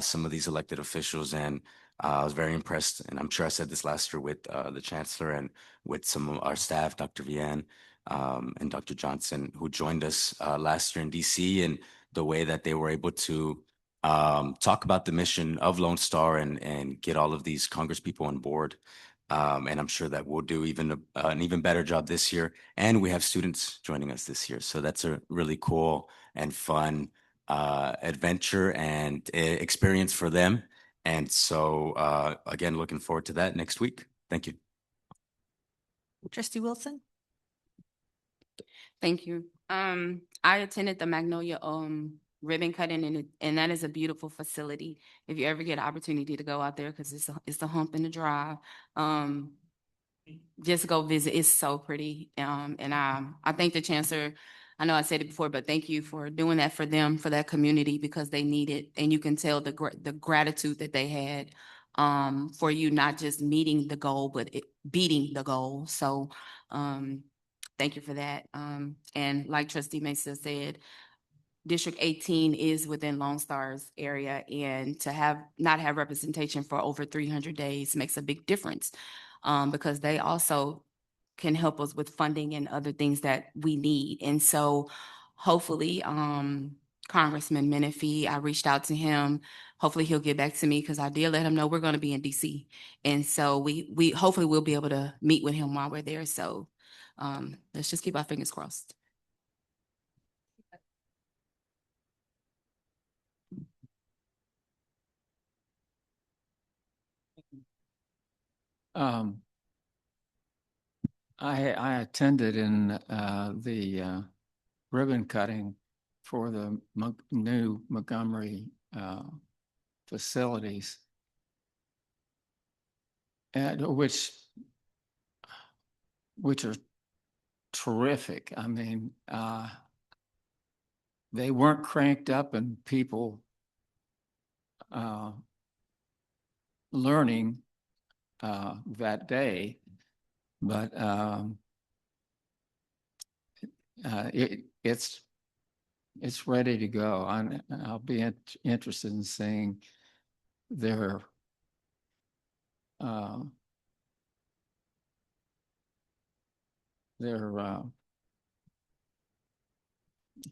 some of these elected officials, and I was very impressed. And I'm sure I said this last year with the chancellor and with some of our staff, Dr. Vian and Dr. Johnson, who joined us last year in DC, and the way that they were able to talk about the mission of Lone Star and get all of these Congress people on board. And I'm sure that we'll do an even better job this year. And we have students joining us this year. So that's a really cool and fun adventure and experience for them. And so again, looking forward to that next week. Thank you. Trustee Wilson? Thank you. I attended the Magnolia ribbon cutting, and that is a beautiful facility. If you ever get an opportunity to go out there, because it's the hump in the drive, just go visit. It's so pretty. And I thank the chancellor. I know I said it before, but thank you for doing that for them, for that community, because they need it, and you can tell the gratitude that they had for you not just meeting the goal, but beating the goal. So thank you for that. And like Trustee Mesa said, District 18 is within Lone Star's area, and to not have representation for over 300 days makes a big difference because they also can help us with funding and other things that we need. And so hopefully, Congressman Menifee, I reached out to him. Hopefully he'll get back to me because I did let him know we're going to be in DC. And so we hopefully we'll be able to meet with him while we're there. So let's just keep our fingers crossed. I attended in the ribbon cutting for the new Montgomery facilities, and which are terrific. I mean, they weren't cranked up and people learning that day, but it's ready to go. I'll be interested in seeing their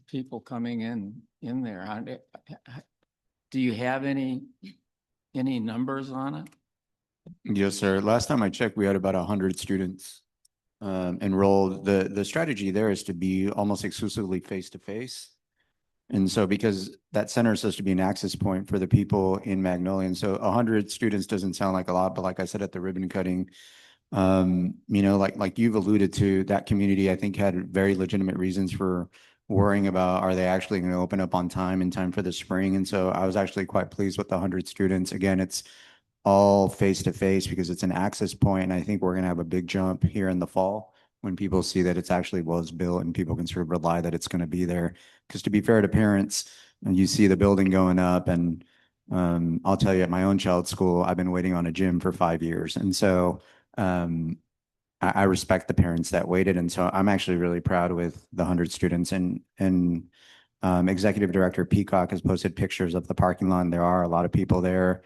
people coming in there. Do you have any numbers on it? Yes, sir. Last time I checked, we had about 100 students enrolled. The strategy there is to be almost exclusively face-to-face. And so because that center is supposed to be an access point for the people in Magnolia, and so 100 students doesn't sound like a lot, but like I said at the ribbon cutting, like you've alluded to, that community, I think, had very legitimate reasons for worrying about, are they actually going to open up on time in time for the spring? And so I was actually quite pleased with the 100 students. Again, it's all face-to-face because it's an access point, and I think we're going to have a big jump here in the fall when people see that it's actually was built and people can sort of rely that it's going to be there. Because to be fair to parents, and you see the building going up, and I'll tell you, at my own child's school, I've been waiting on a gym for 5 years. And so I respect the parents that waited. And so I'm actually really proud with the 100 students. And Executive Director Peacock has posted pictures of the parking lot. And there are a lot of people there,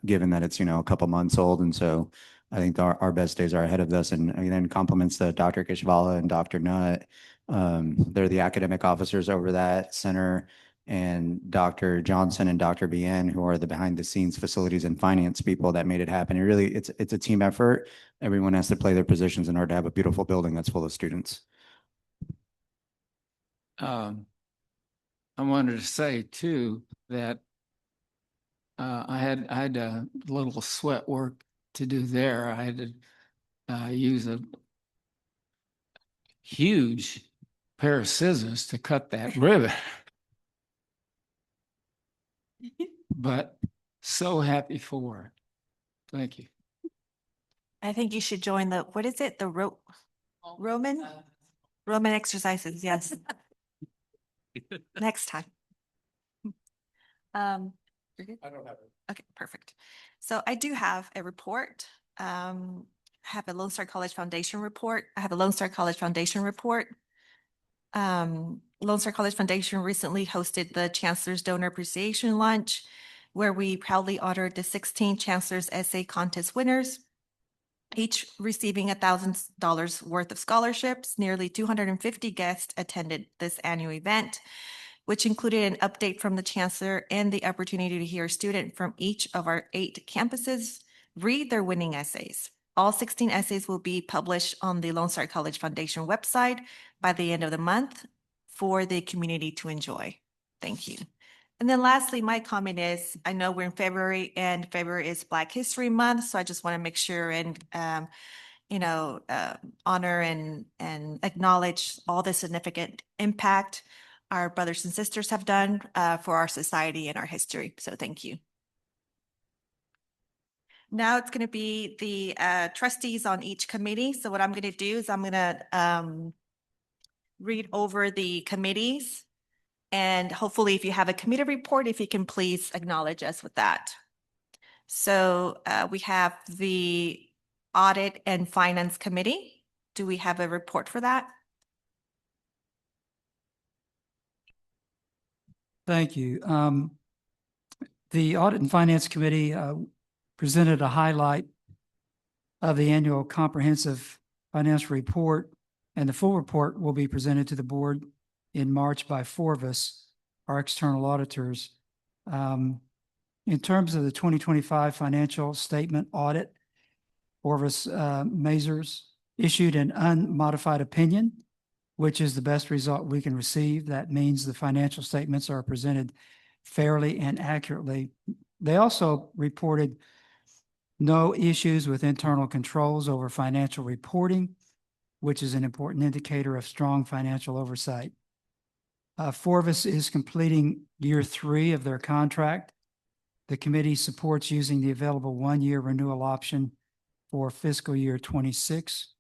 given that it's, a couple months old. And so I think our best days are ahead of us. And then compliments to Dr. Kishvala and Dr. Nutt. They're the academic officers over that center, and Dr. Johnson and Dr. Bien, who are the behind the scenes facilities and finance people that made it happen. It's a team effort. Everyone has to play their positions in order to have a beautiful building that's full of students. I wanted to say too that I had a little sweat work to do there. I had to use a huge pair of scissors to cut that ribbon. But so happy for her. Thank you. I think you should join the, what is it? The Roman exercises. Yes. Next time. You're good? I don't have it. Okay, perfect. So I do have a report. I have a Lone Star College Foundation report. Lone Star College Foundation recently hosted the Chancellor's Donor Appreciation Lunch, where we proudly honored the 16 Chancellor's Essay Contest winners, each receiving $1,000 worth of scholarships. Nearly 250 guests attended this annual event, which included an update from the Chancellor and the opportunity to hear a student from each of our 8 campuses read their winning essays. All 16 essays will be published on the Lone Star College Foundation website by the end of the month for the community to enjoy. Thank you. And then lastly, my comment is, I know we're in February and February is Black History Month, so I just want to make sure and honor and acknowledge all the significant impact our brothers and sisters have done for our society and our history. So thank you. Now it's going to be the trustees on each committee. So what I'm going to do is I'm going to read over the committees, and hopefully if you have a committee report, if you can please acknowledge us with that. So we have the Audit and Finance Committee. Do we have a report for that? Thank you. The Audit and Finance Committee presented a highlight of the annual comprehensive financial report, and the full report will be presented to the board in March by Forvis, our external auditors. In terms of the 2025 financial statement audit, Forvis Mazars issued an unmodified opinion, which is the best result we can receive. That means the financial statements are presented fairly and accurately. They also reported no issues with internal controls over financial reporting, which is an important indicator of strong financial oversight. Forvis is completing year 3 of their contract. The committee supports using the available 1-year renewal option for fiscal year 26.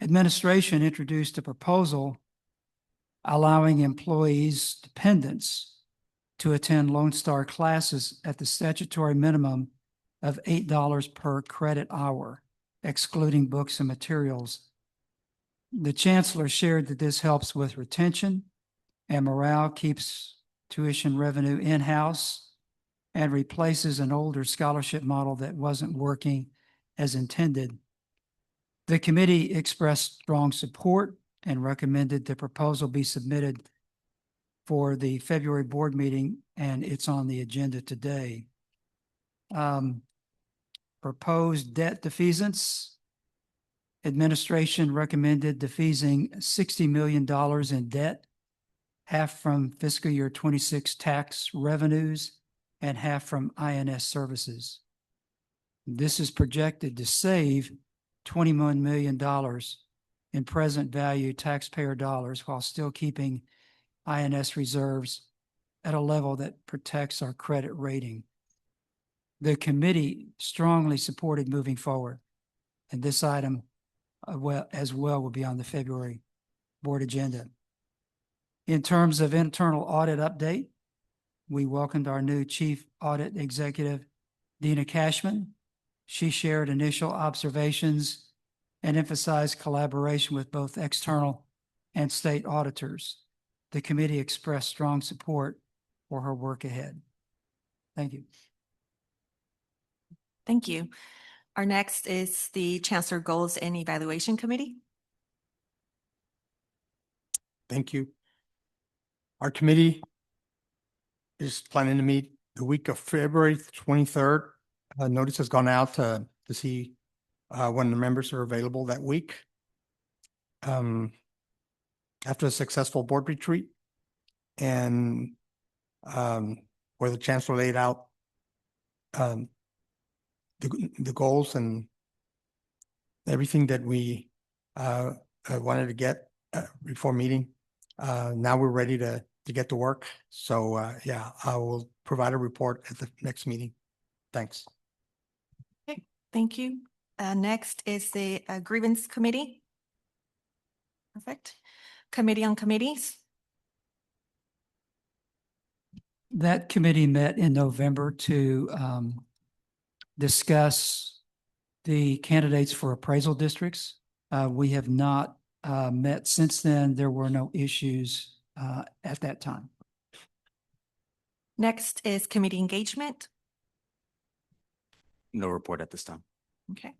Administration introduced a proposal allowing employees' dependents to attend Lone Star classes at the statutory minimum of $8 per credit hour, excluding books and materials. The Chancellor shared that this helps with retention and morale, keeps tuition revenue in-house, and replaces an older scholarship model that wasn't working as intended. The committee expressed strong support and recommended the proposal be submitted for the February board meeting, and it's on the agenda today. Proposed debt defeasance. Administration recommended defeasing $60 million in debt, half from fiscal year 26 tax revenues and half from INS services. This is projected to save $21 million in present value taxpayer dollars while still keeping INS reserves at a level that protects our credit rating. The committee strongly supported moving forward, and this item will be on the February board agenda. In terms of internal audit update, we welcomed our new Chief Audit Executive, Dina Cashman. She shared initial observations and emphasized collaboration with both external and state auditors. the committee expressed strong support for her work ahead. Thank you. Thank you. Our next is the Chancellor Goals and Evaluation Committee. Thank you. Our committee is planning to meet the week of February 23rd. Notice has gone out to see when the members are available that week. After a successful board retreat and where the chancellor laid out the goals and everything that we wanted to get before meeting. Now we're ready to get to work. So yeah, I will provide a report at the next meeting. Thanks. Okay, thank you. Next is the Grievance Committee. Perfect. Committee on Committees. That committee met in November to discuss the candidates for appraisal districts. We have not met since then. There were no issues at that time. Next is Committee Engagement. No report at this time. Okay.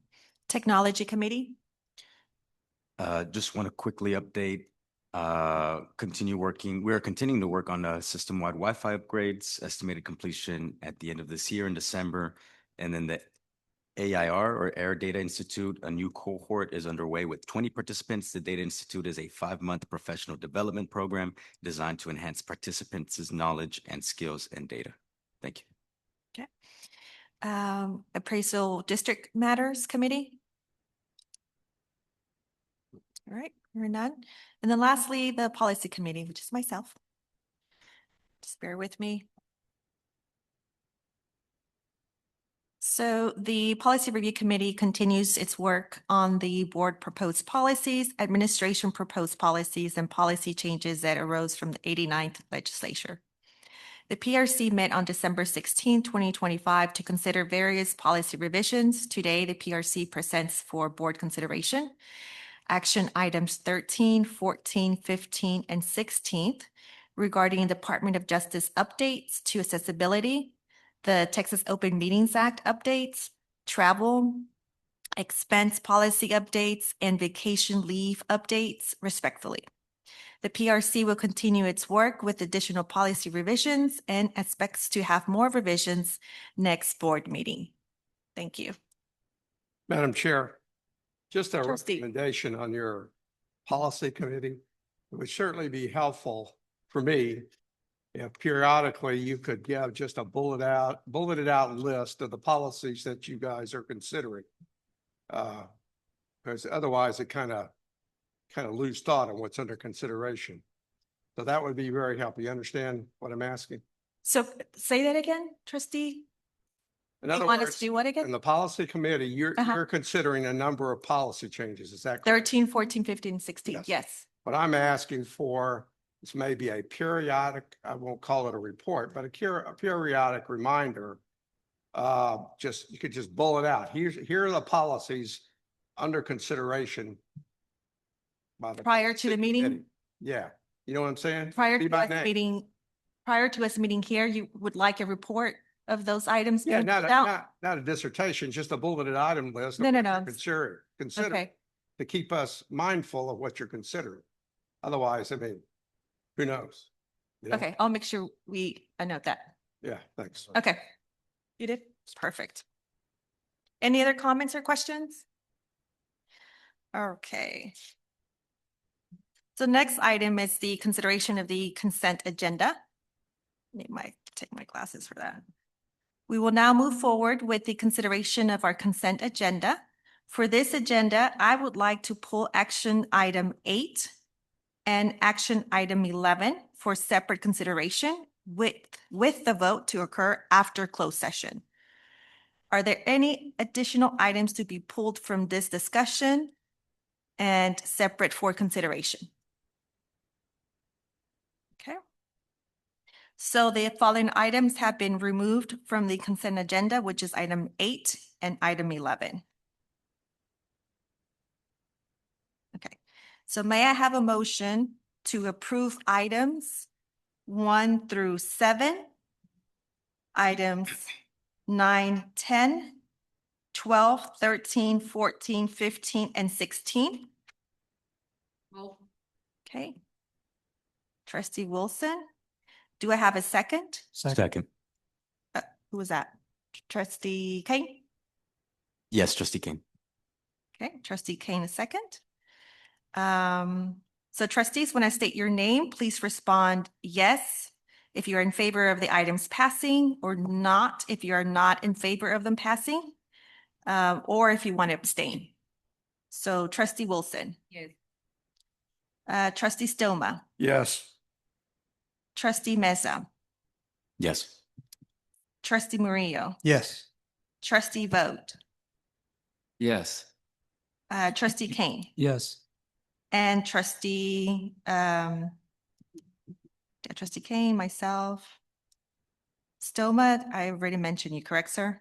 Technology Committee. Just want to quickly update, we are continuing to work on system-wide Wi-Fi upgrades, estimated completion at the end of this year in December. And then the AIR or Air Data Institute, a new cohort is underway with 20 participants. The Data Institute is a 5-month professional development program designed to enhance participants' knowledge and skills in data. Thank you. Okay. Appraisal District Matters Committee. All right, we're none. And then lastly, the Policy Committee, which is myself. Just bear with me. So the Policy Review Committee continues its work on the board proposed policies, administration proposed policies, and policy changes that arose from the 89th legislature. The PRC met on December 16, 2025 to consider various policy revisions. Today, the PRC presents for board consideration action items 13, 14, 15, and 16 regarding Department of Justice updates to accessibility, the Texas Open Meetings Act updates, travel, expense policy updates, and vacation leave updates, respectively. The PRC will continue its work with additional policy revisions and expects to have more revisions next board meeting. Thank you. Madam Chair, just a Trustee. recommendation on your policy committee. It would certainly be helpful for me if periodically you could give just a bulleted out list of the policies that you guys are considering. Because otherwise it kind of lose thought on what's under consideration. So that would be very helpful. You understand what I'm asking? So say that again, Trustee. In You other want us words, to do what again? in the policy committee, you're Uh-huh. considering a number of policy changes. Is that correct? 13, 14, 15, 16, yes. What I'm asking for is maybe a periodic, I won't call it a report, but a periodic reminder. You could just bullet out. Here are the policies under consideration by the Prior to the meeting? committee. Yeah, you know what I'm saying? Prior See to by us name. meeting, prior to us meeting here, you would like a report of those items? Yeah, being not filled out? a dissertation, just a bulleted item list. of No, no, what no. you're Consider Okay, to keep us mindful of what you're considering. Otherwise, I mean, who knows? You know? okay, I'll make sure I note that. Yeah, thanks. Okay. You did? Perfect. Any other comments or questions? Okay. So next item is the consideration of the consent agenda. Take my glasses for that. We will now move forward with the consideration of our consent agenda. For this agenda, I would like to pull action item 8 and action item 11 for separate consideration with the vote to occur after closed session. Are there any additional items to be pulled from this discussion and separate for consideration? Okay. So the following items have been removed from the consent agenda, which is item 8 and item 11. Okay, so may I have a motion to approve items 1 through 7, items 9, 10, 12, 13, 14, 15, and 16. Okay. Trustee Wilson, do I have a second? Second. Who was that? Trustee Kane? Yes, Trustee King. Okay, Trustee Kane, a second. So trustees, when I state your name, please respond yes if you're in favor of the items passing, or not if you are not in favor of them passing, or if you want to abstain. So Trustee Wilson. Yes. Trustee Stoma. Yes. Trustee Meza. Yes. Trustee Murillo. Yes. Trustee Vogt. Yes. Trustee Kane. Yes. And Trustee Kane, myself. Stoma, I already mentioned you, correct, sir?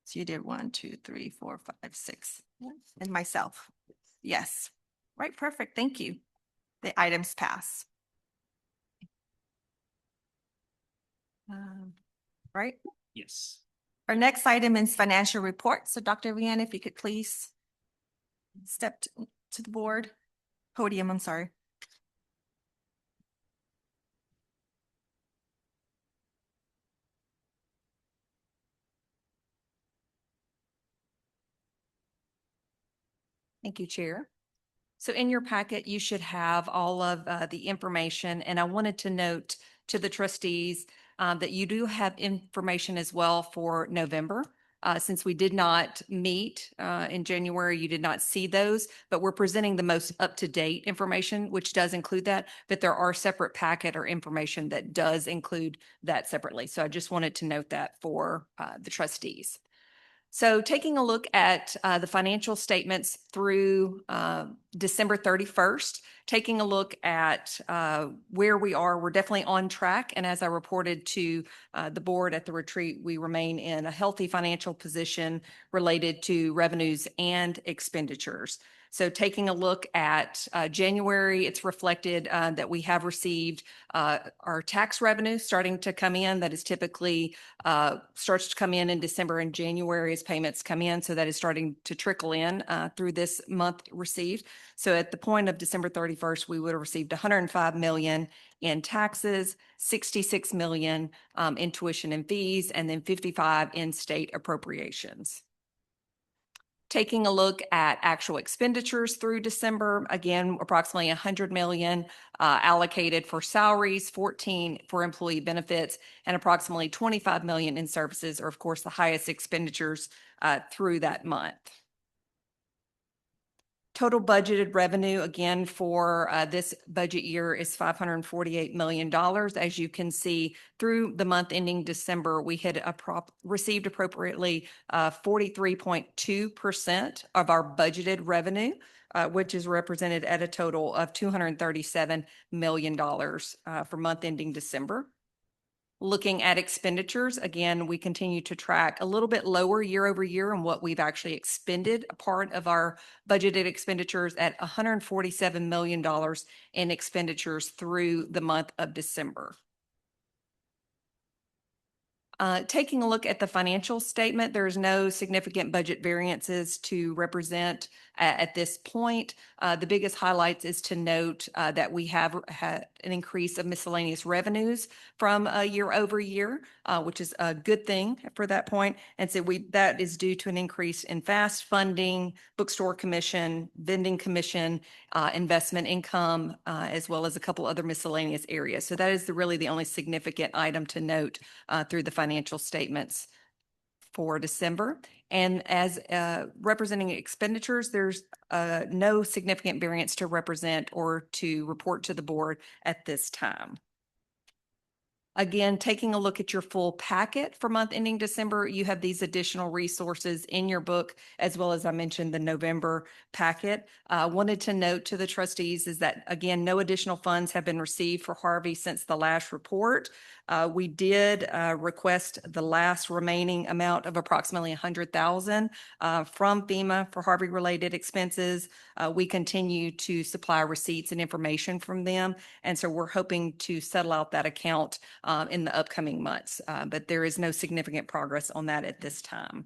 So you did 1, 2, 3, 4, 5, 6, and myself. Yes. Right, perfect. Thank you. The items pass. Right? Yes. Our next item is financial report. So Dr. Vianna, if you could please step to the board, podium, I'm sorry. Thank you, Chair. So in your packet, you should have all of the information, and I wanted to note to the trustees that you do have information as well for November. Since we did not meet in January, you did not see those, but we're presenting the most up-to-date information, which does include that, but there are separate packet or information that does include that separately. So I just wanted to note that for the trustees. So taking a look at the financial statements through December 31st, taking a look at where we are, we're definitely on track. And as I reported to the board at the retreat, we remain in a healthy financial position related to revenues and expenditures. So taking a look at January, it's reflected that we have received our tax revenue starting to come in. That is typically starts to come in December and January as payments come in. So that is starting to trickle in through this month received. So at the point of December 31st, we would have received 105 million in taxes, 66 million in tuition and fees, and then 55 in state appropriations. Taking a look at actual expenditures through December, again, approximately 100 million allocated for salaries, 14 for employee benefits, and approximately 25 million in services are, of course, the highest expenditures through that month. Total budgeted revenue, again, for this budget year is $548 million. As you can see, through the month ending December, we had received appropriately 43.2% of our budgeted revenue, which is represented at a total of $237 million for month ending December. Looking at expenditures, again, we continue to track a little bit lower year over year on what we've actually expended. A part of our budgeted expenditures at $147 million in expenditures through the month of December. Taking a look at the financial statement, there's no significant budget variances to represent at this point. The biggest highlights is to note that we have had an increase of miscellaneous revenues from year over year, which is a good thing for that point. And so that is due to an increase in FAST funding, bookstore commission, vending commission, investment income, as well as a couple other miscellaneous areas. So that is really the only significant item to note through the financial statements for December. And as representing expenditures, there's no significant variance to represent or to report to the board at this time. Again, taking a look at your full packet for month ending December, you have these additional resources in your book, as well as I mentioned, the November packet. Wanted to note to the trustees is that, again, no additional funds have been received for Harvey since the last report. We did request the last remaining amount of approximately 100,000 from FEMA for Harvey-related expenses. We continue to supply receipts and information from them, and so we're hoping to settle out that account in the upcoming months, but there is no significant progress on that at this time.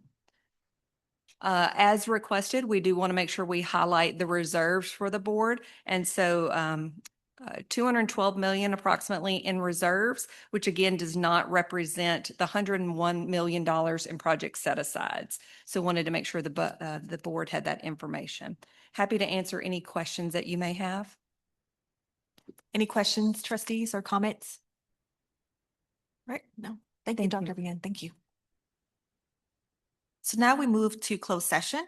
As requested, we do want to make sure we highlight the reserves for the board. And so 212 million approximately in reserves, which again does not represent the $101 million in project set asides. So wanted to make sure the board had that information. Happy to answer any questions that you may have. Any questions, trustees, or comments? Right, no. Thank you, Dr. Vian. Thank you. So now we move to closed session.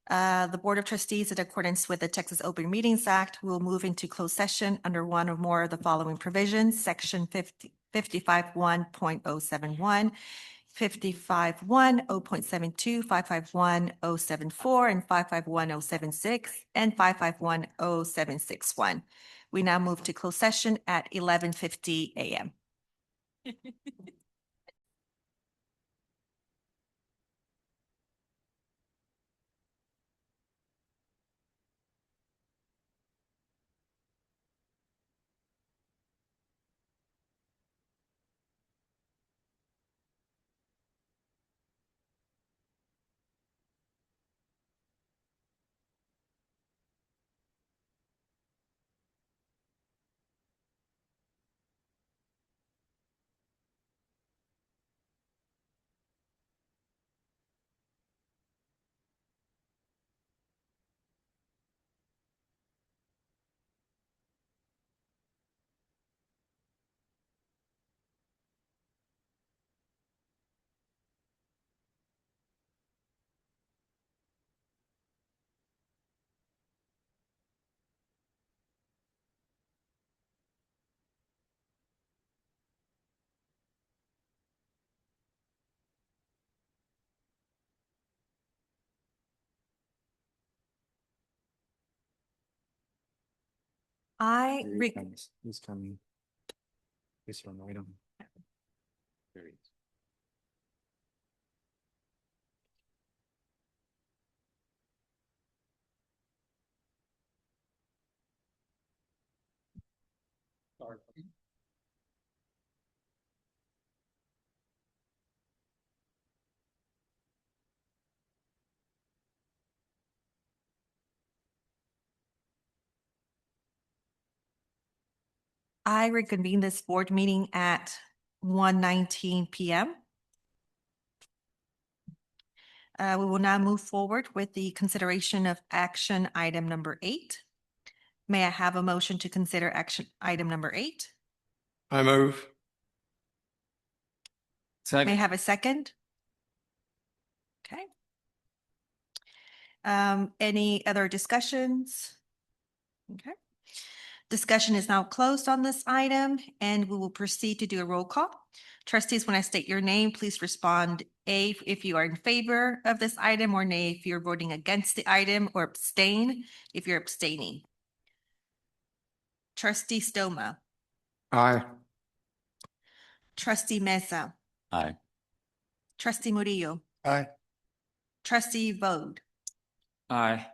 The Board of Trustees, in accordance with the Texas Open Meetings Act, will move into closed session under one or more of the following provisions: Section 55.1.071, 55.1.0.72, 55.1.074, and 55.1.076, and 55.1.0.761. We now move to closed session at 11:50 a.m. He's coming. This one, right on. There he is. I reconvene this board meeting at 1:19 p.m. We will now move forward with the consideration of action item number 8. May I have a motion to consider action item number 8? I move. May I have a second? Okay. Any other discussions? Okay. Discussion is now closed on this item, and we will proceed to do a roll call. Trustees, when I state your name, please respond A if you are in favor of this item, or nay if you're voting against the item, or abstain if you're abstaining. Trustee Stoma. Aye. Trustee Mesa. Aye. Trustee Murillo. Aye. Trustee Vode. Aye.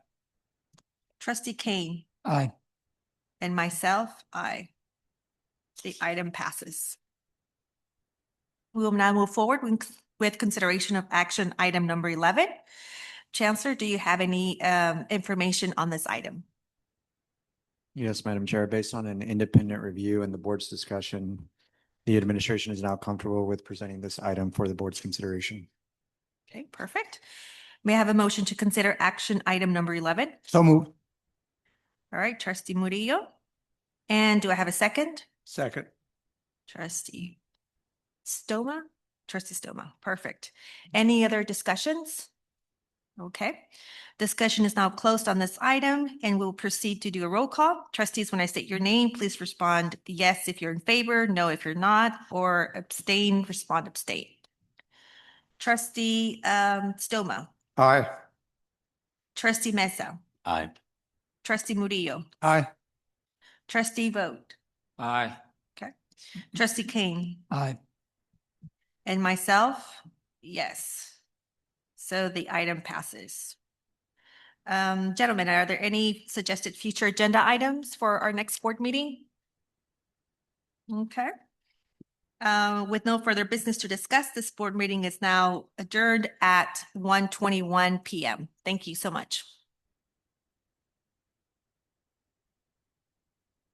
Trustee Kane. Aye. And myself, aye. The item passes. We will now move forward with consideration of action item number 11. Chancellor, do you have any information on this item? Yes, Madam Chair, based on an independent review and the board's discussion, the administration is now comfortable with presenting this item for the board's consideration. Okay, perfect. May I have a motion to consider action item number 11? So move. All right, Trustee Murillo. And do I have a second? Second. Trustee Stoma? Trustee Stoma, perfect. Any other discussions? Okay. Discussion is now closed on this item and we'll proceed to do a roll call. Trustees, when I state your name, please respond yes if you're in favor, no if you're not, or abstain, respond abstain. Trustee Stoma, Aye. Trustee Mesa, Aye. Trustee Murillo, Aye. Trustee Vogt, Aye. okay. Trustee Kane, Aye. and myself, yes. So the item passes. Gentlemen, are there any suggested future agenda items for our next board meeting? Okay. With no further business to discuss, this board meeting is now adjourned at 1:21 p.m. Thank you so much.